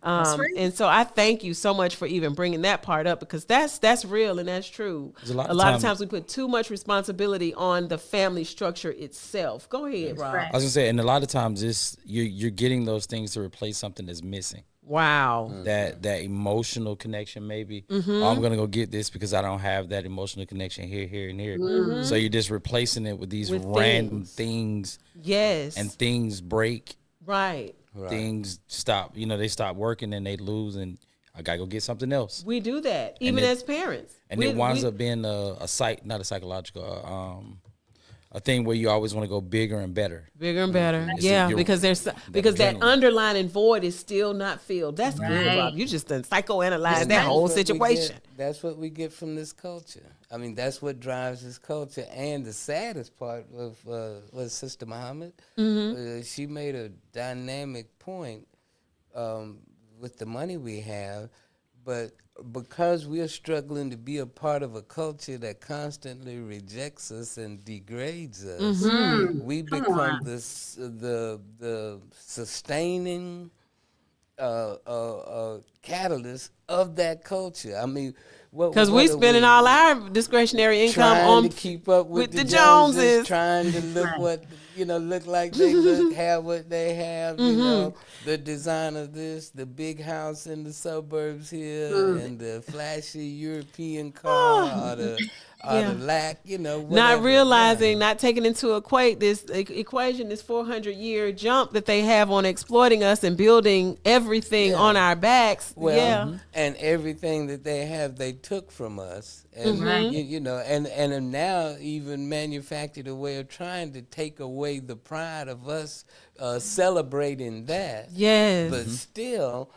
And so I thank you so much for even bringing that part up, because that's real and that's true. A lot of times we put too much responsibility on the family structure itself. Go ahead, Rob. I was gonna say, and a lot of times you're getting those things to replace something that's missing. Wow. That emotional connection, maybe. Oh, I'm gonna go get this because I don't have that emotional connection here, and here. So you're just replacing it with these random things. Yes. And things break. Right. Things stop. They stop working and they lose, and I gotta go get something else. We do that, even as parents. And it winds up being not a psychological, a thing where you always want to go bigger and better. Bigger and better. Yeah, because that underlying void is still not filled. That's good, Rob. You just done psychoanalyze that whole situation. That's what we get from this culture. I mean, that's what drives this culture. And the saddest part of was Sister Muhammad. She made a dynamic point with the money we have, but because we're struggling to be a part of a culture that constantly rejects us and degrades us, we become the sustaining catalyst of that culture. I mean, because we spending all our discretionary income on to keep up with the Joneses, trying to look look like they have what they have, the designer this, the big house in the suburbs here, and the flashy European car, or the lack, whatever. Not realizing, not taking into account this equation, this 400-year jump that they have on exploiting us and building everything on our backs. And everything that they have, they took from us. And, and now even manufactured a way of trying to take away the pride of us celebrating that. Yes. But still,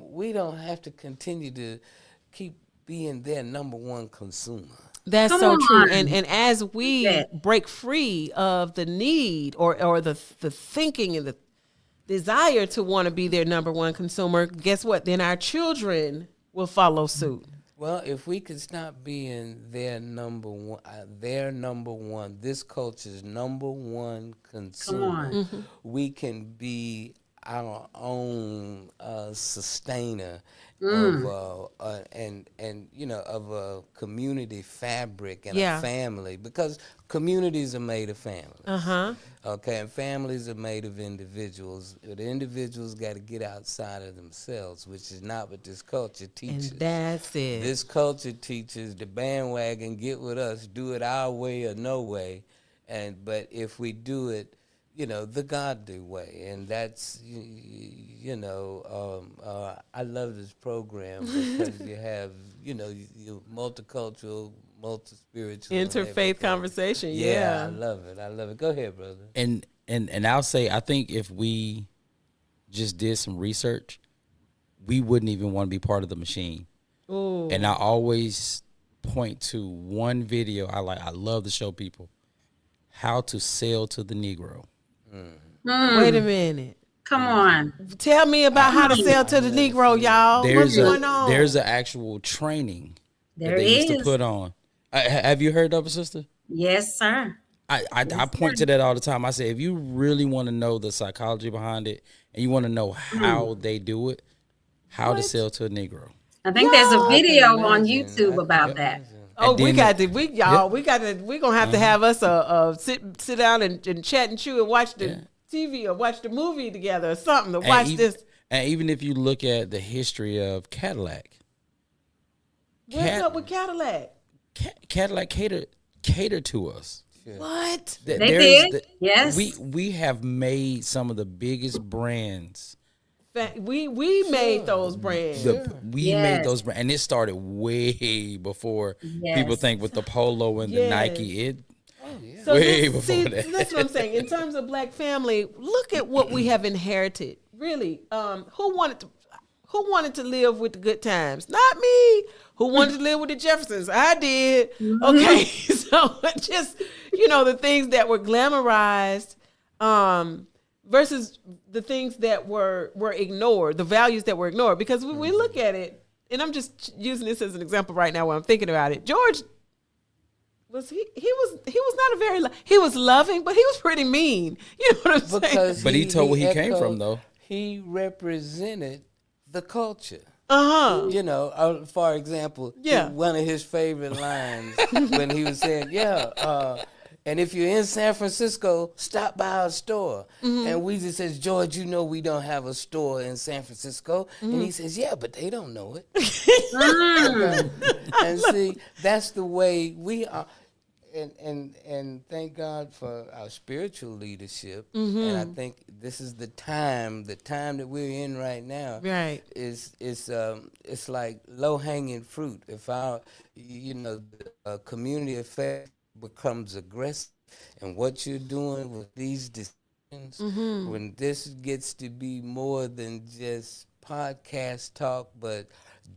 we don't have to continue to keep being their number one consumer. That's Come so true. on. And as we Yeah. break free of the need or the thinking and the desire to want to be their number one consumer, guess what? Then our children will follow suit. Well, if we could stop being their number one, this culture's number one consumer, on. we can be our own sustainer and of a community fabric and Yeah. a family, because communities are made of families. Okay, and families are made of individuals. The individuals got to get outside of themselves, which is not what this culture teaches. And that's it. This culture teaches the bandwagon, get with us, do it our way or no way, but if we do it, the godly way, and that's I love this program because you have you multicultural, multi-spiritual, and Interfaith everything. conversation. Yeah, Yeah. I love it. Go ahead, brother. And I'll say, I think if we just did some research, we wouldn't even want to be part of the machine. Ooh. And I always point to one video I love to show people how to sell to the Negro. Wait a minute. Come on. Tell me about how to sell to the Negro, y'all. What's going on? There's an actual training There that they used to is. put on. Have you heard of it, sister? Yes, sir. I point to that all the time. I say, if you really want to know the psychology behind it and you want to know how they do it, how to sell to a Negro. I think there's a video on imagine. YouTube about that. Oh, And we then- got to, we're gonna have to have us sit down and chat and chew and watch the TV or watch the movie together or something to watch this. And even if you look at the history of Cadillac, What's up with Cadillac? Cadillac catered to us. What? They There's did? Yes. We have made some of the biggest brands. We made those brands. We Yes. made those brands, and it started way before Yes. people think with the Polo and the Yes. Nike. So Way before that. That's what I'm saying. In terms of Black family, look at what we have inherited. Really, who wanted to live with the good times? Not me. Who wanted to live with the Jeffersons? I did. Okay, so just the things that were glamorized, versus the things that were ignored, the values that were ignored. Because when we look at it, and I'm just using this as an example right now when I'm thinking about it, George. He was not a very he was loving, but he was pretty mean. You know what I'm saying? Because But he told where he came echoed- from, though. He represented the culture. For example, Yeah. one of his favorite lines when he was saying, and if you're in San Francisco, stop by our store. And Weezy says, George, we don't have a store in San Francisco. And he says, yeah, but they don't know it. And see, that's the way we are. And thank God for our spiritual leadership. And I think this is the time that we're in right now. Right. It's like low hanging fruit. If our community effect becomes aggressive, and what you're doing with these decisions, when this gets to be more than just podcast talk, but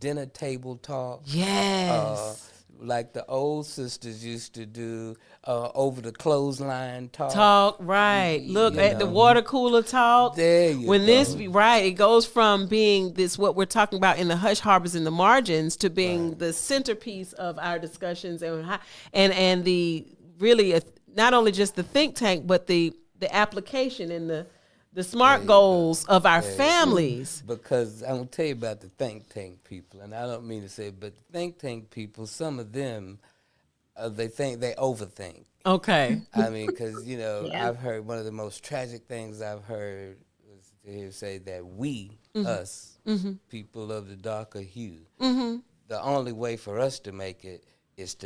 dinner table talk. Yes. Like the old sisters used to do, over the clothesline talk. Talk, right. Look You at the know. water cooler talk. There you when go. it goes from being this, what we're talking about in the hush harbors and the margins, to being the centerpiece of our discussions and the really, not only just the think tank, but the application and the SMART goals of our families. Because I'm going to tell you about the think tank people, and I don't mean to say, but the think tank people, some of them, they overthink. Okay. I mean, because, Yeah. I've heard one of the most tragic things I've heard was to hear say that we, us, people of the darker hue, the only way for us to make it is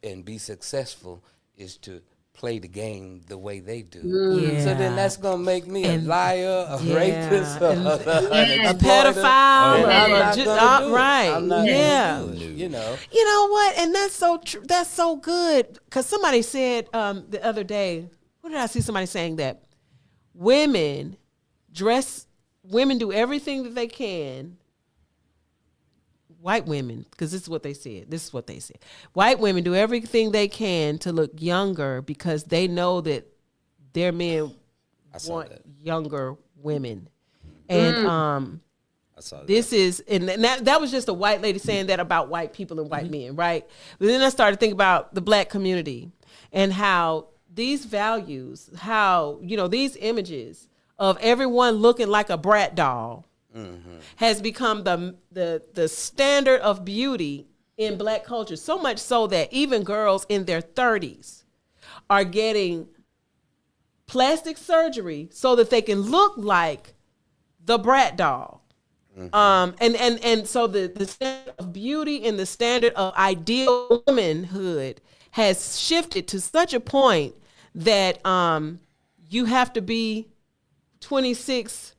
and be successul is to play the game the way they do. Yeah. So then that's going to make me a liar, a Yeah. rapist, And- a A pedophile. pedophile, I'm not ju- gonna do it. right? I'm not Yeah. gonna do it, You know what? And that's so true. That's so good. Because somebody said the other day, what did I see somebody saying? That women do everything that they can white women, because this is what they said. This is what they said. White women do everything they can to look younger because they know that their men want younger women. And I saw that. this is, and that was just a white lady saying that about white people and white men, right? But then I started thinking about the black community and how these values, how, you know, these images of everyone looking like a brat doll has become the standard of beauty in black culture. So much so that even girls in their 30s are getting plastic surgery so that they can look like the brat doll. And so the standard of beauty and the standard of ideal womanhood has shifted to such a point that you have to be 26,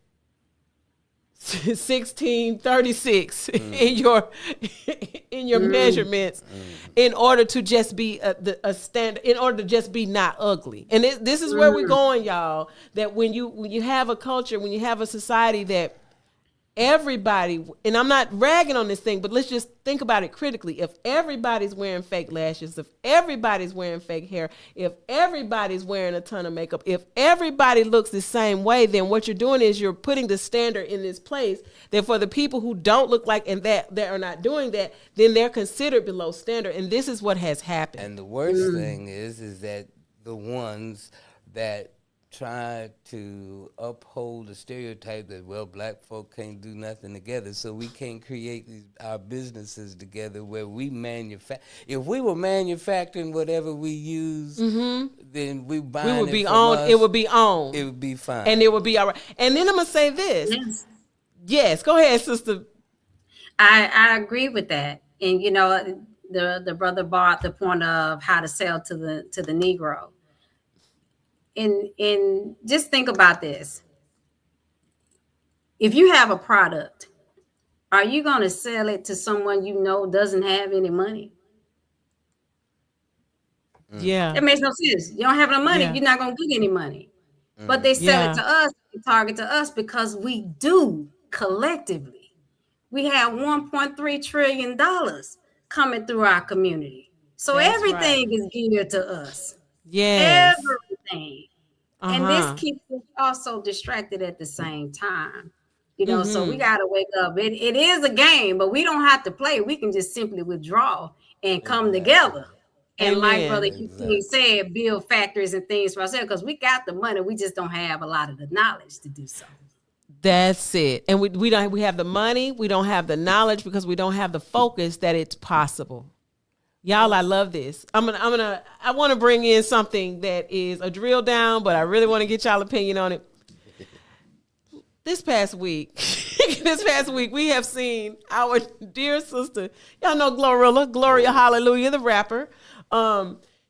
16, 36 in your measurements in order to just be a standard, in order to just be not ugly. And this is where we're going, y'all, that when you have a culture, when you have a society that everybody, and I'm not ragging on this thing, but let's just think about it critically. If everybody's wearing fake lashes, if everybody's wearing fake hair, if everybody's wearing a ton of makeup, if everybody looks the same way, then what you're doing is you're putting the standard in this place that for the people who don't look like and that are not doing that, then they're considered below standard. And this is what has happened. And the worst thing is that the ones that try to uphold the stereotype that, well, black folk can't do nothing together, so we can't create our businesses together where we manufacture. If we were manufacturing whatever we use, then we would be on. It would be on. It would be fine, and it would be all right. And then I'm gonna say this. Yes, go ahead, sister. I agree with that. And you know, the brother brought the point of how to sell to the Negro. And just think about this. If you have a product, are you going to sell it to someone you know doesn't have any money? Yeah. That makes no sense. You don't have no money, you're not going to get any money. But they sell it to us, they target to us because we do collectively. We have $1.3 trillion coming through our community. So everything is geared to us. Yes. Everything. And this keeps us also distracted at the same time. You know, so we got to wake up. It is a game, but we don't have to play. We can just simply withdraw and come together. And like Brother King said, build factories and things for ourselves because we got the money. We just don't have a lot of the knowledge to do so. That's it. And we have the money. We don't have the knowledge because we don't have the focus that it's possible. Y'all, I love this. I want to bring in something that is a drill down, but I really want to get y'all opinion on it. This past week, we have seen our dear sister, y'all know Glorilla, Gloria Hallelujah, the rapper.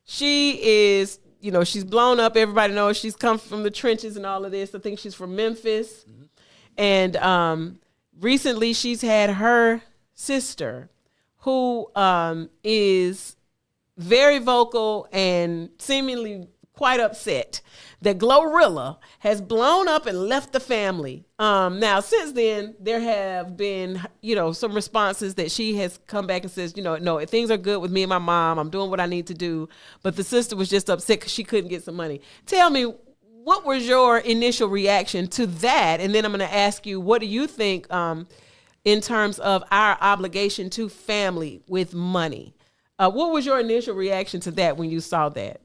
She is, you know, she's blown up. Everybody knows she's come from the trenches and all of this. I think she's from Memphis. And recently she's had her sister, who is very vocal and seemingly quite upset that Glorilla has blown up and left the family. Now, since then, there have been, you know, some responses that she has come back and says, you know, no, things are good with me and my mom. I'm doing what I need to do. But the sister was just upset because she couldn't get some money. Tell me, what was your initial reaction to that? And then I'm going to ask you, what do you think in terms of our obligation to family with money? What was your initial reaction to that when you saw that?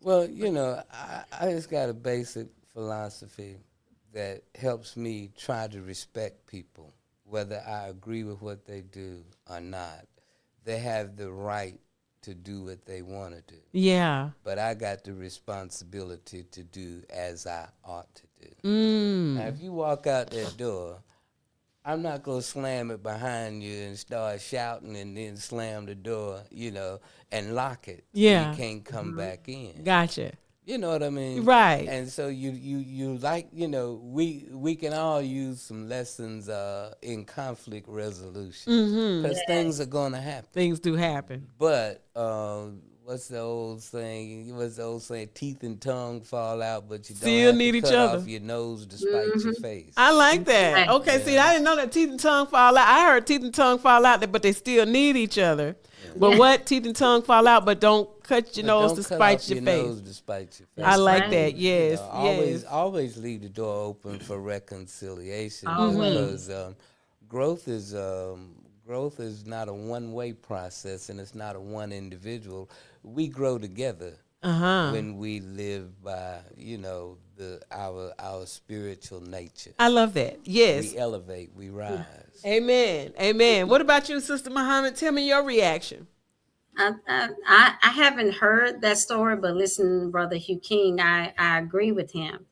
Well, you know, I just got a basic philosophy that helps me try to respect people, whether I agree with what they do or not. They have the right to do what they want to do. Yeah. But I got the responsibility to do as I ought to do. Now, if you walk out that door, I'm not going to slam it behind you and start shouting and then slam the door, you know, and lock it. Yeah. So you can't come back in. Gotcha. You know what I mean? Right. And so you like, you know, we can all use some lessons in conflict resolution because things are going to happen. Things do happen. But what what's the old saying? What's the old saying? Teeth and tongue fall out, but you don't Still have need to each cut other. off your nose to spite your face. I like that. Right. Okay, see, I didn't know that teeth and tongue fall out. I heard teeth and tongue fall out, but they still need each other. But what? Teeth and tongue fall out, but don't cut your nose to Don't cut spite off your your face. nose to spite your face. I like right. that. Yes, yes. Always leave the door open for reconciliation Always. because growth is not a one-way process, and it's not a one individual. We grow together when we live by our spiritual nature. I love that. Yes. We elevate, we rise. Amen. Amen. What about you, Sister Muhammad? Tell me your reaction. I haven't heard that story, but listening to Brother Hugh King, I agree with him.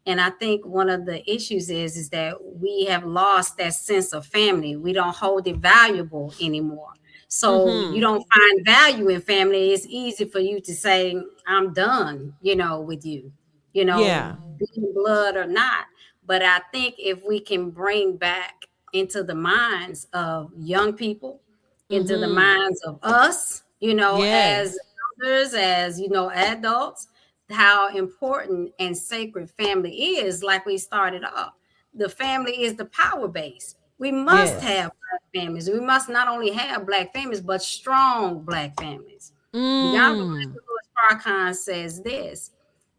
And I think one of the issues is that we have lost that sense of family. We don't hold it valuable anymore. So you don't find value in family. It's easy for you to say, I'm done, with you, Yeah. being blood or not. But I think if we can bring back into the minds of young people, into the minds of us, Yes. as elders, as, adults, how important and sacred family is, like we started off. The family is the power base. We must Yes. have black families. We must not only have black families, but strong black families. The Honorable Mr. Louis Farrakhan says this,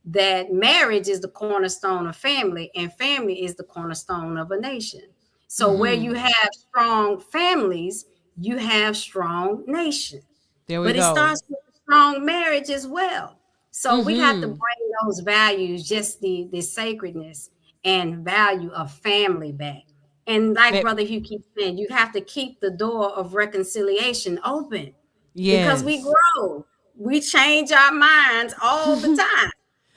that marriage is the cornerstone of family, and family is the cornerstone of a nation. So where you have strong families, you have strong nations. There we But go. it starts with a strong marriage as well. So we have to bring those values, just the sacredness and value of family back. And like Brother Hugh keeps saying, you have to keep the door of reconciliation open. Yes. Because we grow. We change our minds all the time.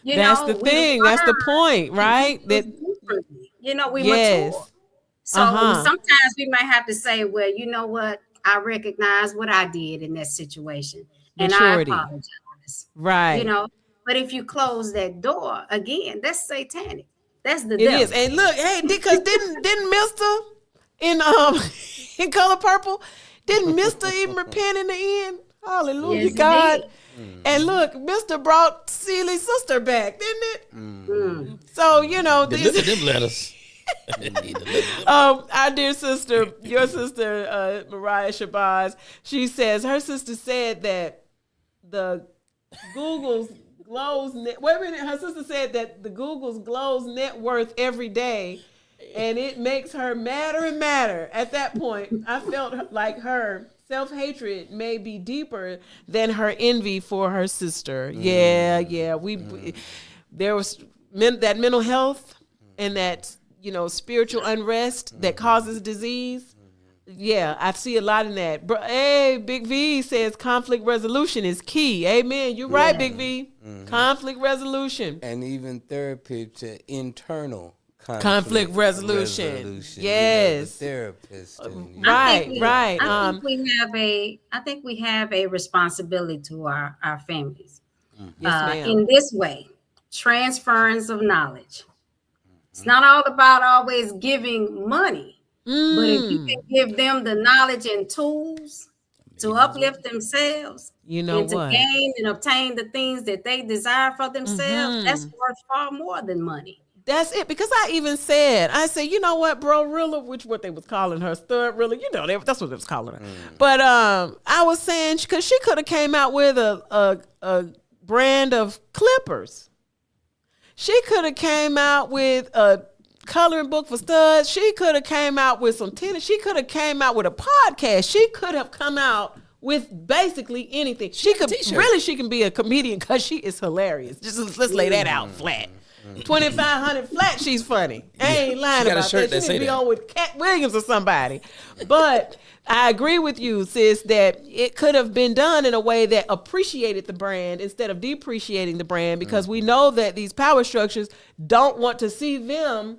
That's the thing. That's the point, right? That we yes. mature. So sometimes we might have to say, well, you know what? I recognize what I did in that situation. Maturity. And I apologize. Right. But if you close that door, again, that's satanic. That's the It devil. is. And look, hey, because didn't Mister in in Color Purple, didn't Mister even repent in the end? Hallelujah, Yes, God. he did. And look, Mister brought Celia's sister back, didn't it? So Deliver them letters. our dear sister, your sister, Mariah Shabazz, she says her sister said that the Google's glows. Wait a minute, her sister said that the Google's glows net worth every day, and it makes her madder and madder. At that point, I felt like her self-hatred may be deeper than her envy for her sister. Yeah, there was that mental health and that spiritual unrest that causes disease. Yeah, I see a lot in that. Hey, Big V says conflict resolution is key. Amen. You're right, Big V. Conflict resolution. And even therapy to internal Conflict resolution. Yes. The therapist. And, Right. I think we have a responsibility to our families. Yes, ma'am. In this way, transference of knowledge. It's not all about always giving money, but if you can give them the knowledge and tools to uplift themselves, You know and to what? gain and obtain the things that they desire for themselves, that's worth far more than money. That's it. Because I said, you know what, bro, Rilla, which what they was calling her, Stud Rilla, that's what they was calling her. But I was saying, because she could have came out with a brand of clippers. She could have came out with a coloring book for studs. She could have came out with some tennis. She could have came out with a podcast. She could have come out with basically anything. She can be a comedian because she is hilarious. Just let's lay that out flat. 2,500 flat, she's funny. I ain't lying got a about shirt that. that She say need to be that. on with Cat Williams or somebody. But I agree with you, sis, that it could have been done in a way that appreciated the brand instead of depreciating the brand, because we know that these power structures don't want to see them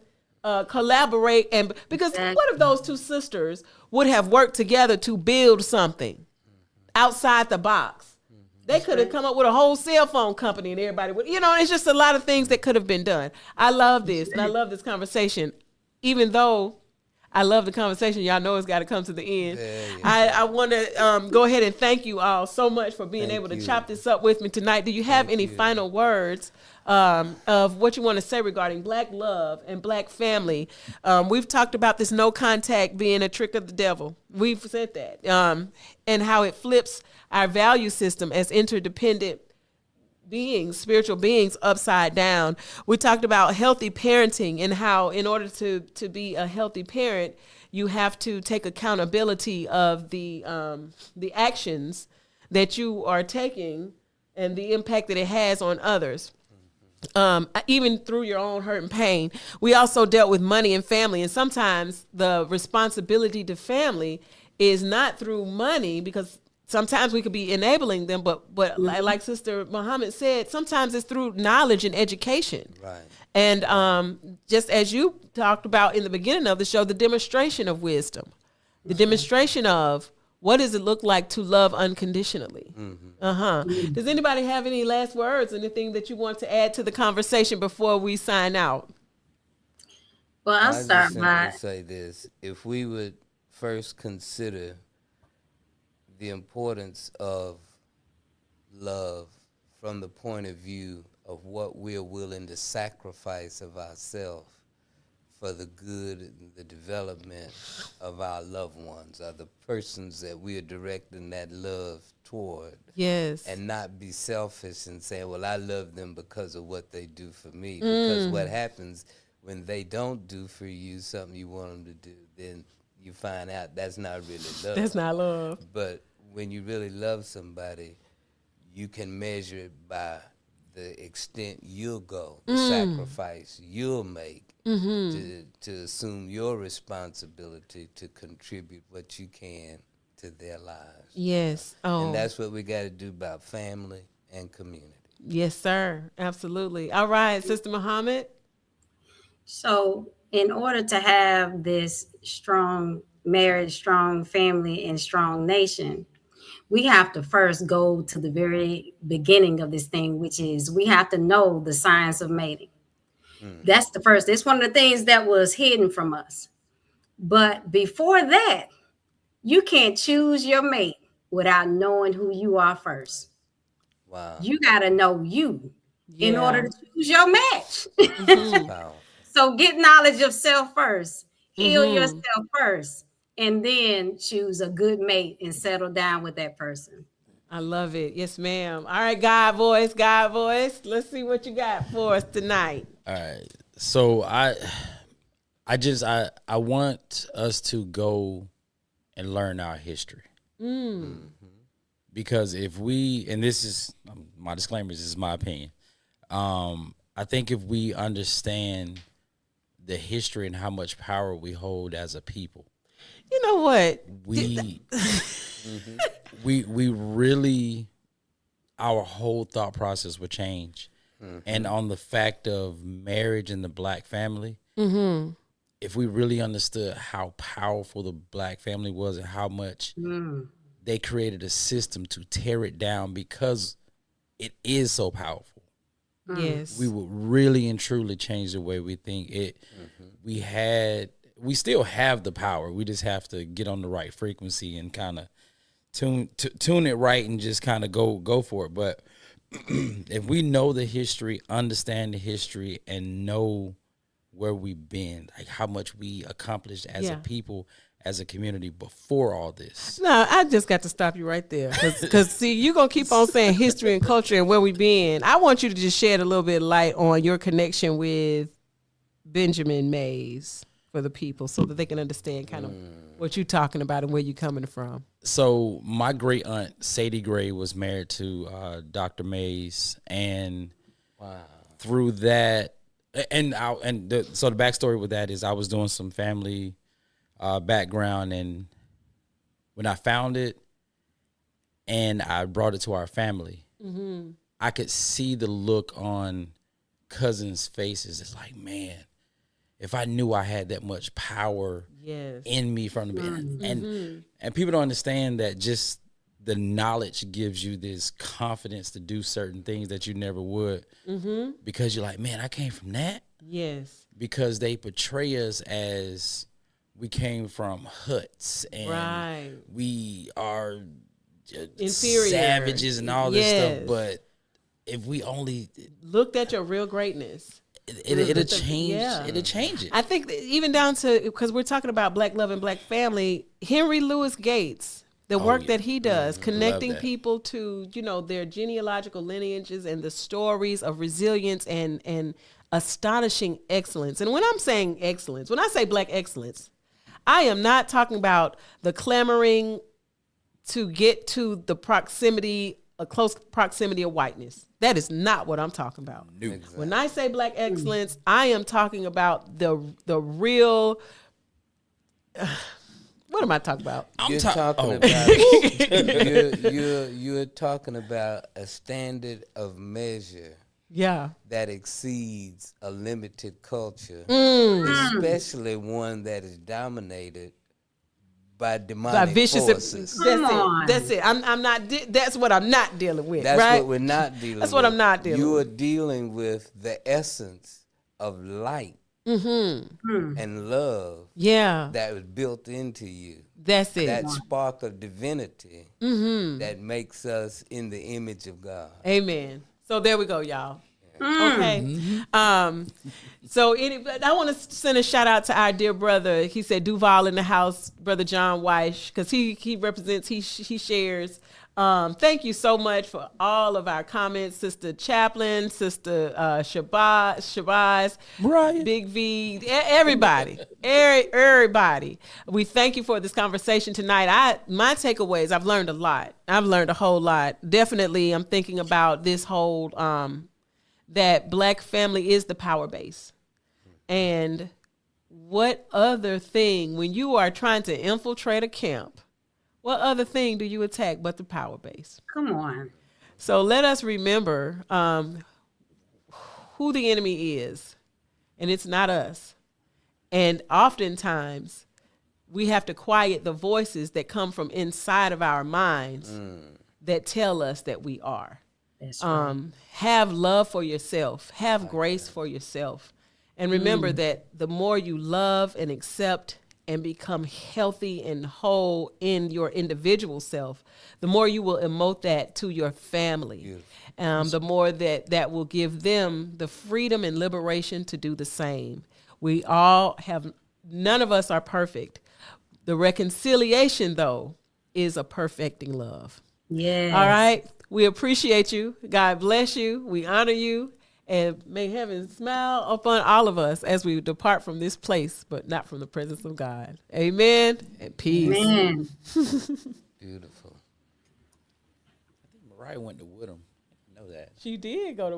collaborate. And because what if those two sisters would have worked together to build something outside the box? They could have come up with a whole cell phone company and everybody would, it's just a lot of things that could have been done. I love this and I love this conversation, even though I love the conversation. Y'all know it's got to come to the end. Yeah. I want to go ahead and thank you all so much for being able to chop this up with me tonight. Do you have any final words of what you want to say regarding Black love and Black family? We've talked about this no contact being a trick of the devil. We've said that. And how it flips our value system as interdependent beings, spiritual beings, upside down. We talked about healthy parenting and how in order to be a healthy parent, you have to take accountability of the actions that you are taking and the impact that it has on others. Even through your own hurt and pain. We also dealt with money and family, and sometimes the responsibility to family is not through money, because sometimes we could be enabling them, but like Sister Muhammad said, sometimes it's through knowledge and education. Right. And just as you talked about in the beginning of the show, the demonstration of wisdom, the demonstration of what does it look like to love unconditionally? Does anybody have any last words, anything that you want to add to the conversation before we sign out? Well, I'll I start just by simply say this: if we would first consider the importance of love from the point of view of what we're willing to sacrifice of ourselves for the good and the development of our loved ones, or the persons that we are directing that love toward. Yes. And not be selfish and say, well, I love them because of what they do for me. Because what happens when they don't do for you something you want them to do, then you find out that's not really love. That's not love. But when you really love somebody, you can measure it by the extent you'll go, the sacrifice you'll make to assume your responsibility to contribute what you can to their lives. Yes. Oh, And that's what we got to do about family and community. yes, sir. Absolutely. All right, Sister Muhammad. So, in order to have this strong marriage, strong family, and strong nation, we have to first go to the very beginning of this thing, which is we have to know the science of mating. That's the first. It's one of the things that was hidden from us. But before that, you can't choose your mate without knowing who you are first. Wow. You got to know you in order to choose your match. Powerful. So get knowledge of self first, heal yourself first, and then choose a good mate and settle down with that person. I love it. Yes, ma'am. All right, God voice. Let's see what you got for us tonight. All right. So I want us to go and learn our history. Because if we, and this is my disclaimer, this is my opinion. I think if we understand the history and how much power we hold as a people, You know what? we really, our whole thought process would change. And on the fact of marriage in the Black family, if we really understood how powerful the Black family was and how much they created a system to tear it down because it is so powerful, Yes. we would really and truly change the way we think. We still have the power. We just have to get on the right frequency and kind of tune it right and just kind of go for it. But if we know the history, understand the history, and know where we've been, like how much we accomplished as a people, as a community before all this. No, I just got to stop you right there. Because, see, you're going to keep on saying history and culture and where we've been. I want you to just shed a little bit of light on your connection with Benjamin Mays for the people so that they can understand kind of what you're talking about and where you're coming from. So my great aunt, Sadie Gray, was married to Dr. Mays. And through that, so the backstory with that is I was doing some family background, and when I found it and I brought it to our family, I could see the look on cousins' faces. It's like, man, if I knew I had that much power in me from the beginning. And people don't understand that just the knowledge gives you this confidence to do certain things that you never would, because you're like, man, I came from that. Yes. Because they portray us as we came from huts and Right. we are Inferior. savages and all this Yes. stuff. But if we only, Looked at your real greatness. it'll change. Yeah. It'll change it. I think that even down to, because we're talking about Black love and Black family, Henry Louis Gates, the work yeah. that he does, connecting that. people to, their genealogical lineages and the stories of resilience and astonishing excellence. And when I'm saying excellence, when I say Black excellence, I am not talking about the clamoring to get to the proximity, a close proximity of whiteness. That is not what I'm talking about. New. When I say Black excellence, I am talking about the real. What am I talking about? You're talking oh. about you're talking about a standard of measure Yeah. that exceeds a limited culture, Mm. especially one that is dominated by By demonic vicious. forces. Come on. That's it. I'm not. That's what I'm not dealing with. That's right? what we're not dealing That's with. what I'm not dealing You are with. dealing with the essence of light Mm-hmm. and love Yeah. that was built into you. That's it. That spark of divinity Mm-hmm. that makes us in the image of God. Amen. So there we go, y'all. Okay. So I want to send a shout out to our dear brother. He said Duval in the house, Brother John Weish, because he represents, he shares. Thank you so much for all of our comments, Sister Chaplin, Sister Shabazz, Brian. Big V, everybody, everybody. We thank you for this conversation tonight. My takeaways, I've learned a lot. I've learned a whole lot. Definitely, I'm thinking about this whole that Black family is the power base, and what other thing when you are trying to infiltrate a camp? What other thing do you attack but the power base? Come on. So let us remember who the enemy is, and it's not us. And oftentimes, we have to quiet the voices that come from inside of our minds that tell us that we are. That's right. Have love for yourself. Have grace for yourself. And remember that the more you love and accept and become healthy and whole in your individual self, the more you will emote that to your family. The more that will give them the freedom and liberation to do the same. We all have, none of us are perfect. The reconciliation, though, is a perfecting love. Yes. All right. We appreciate you. God bless you. We honor you. And may heaven smile upon all of us as we depart from this place, but not from the presence of God. Amen and peace. Man. Beautiful. Mariah went to Woodham. I know that. She did go to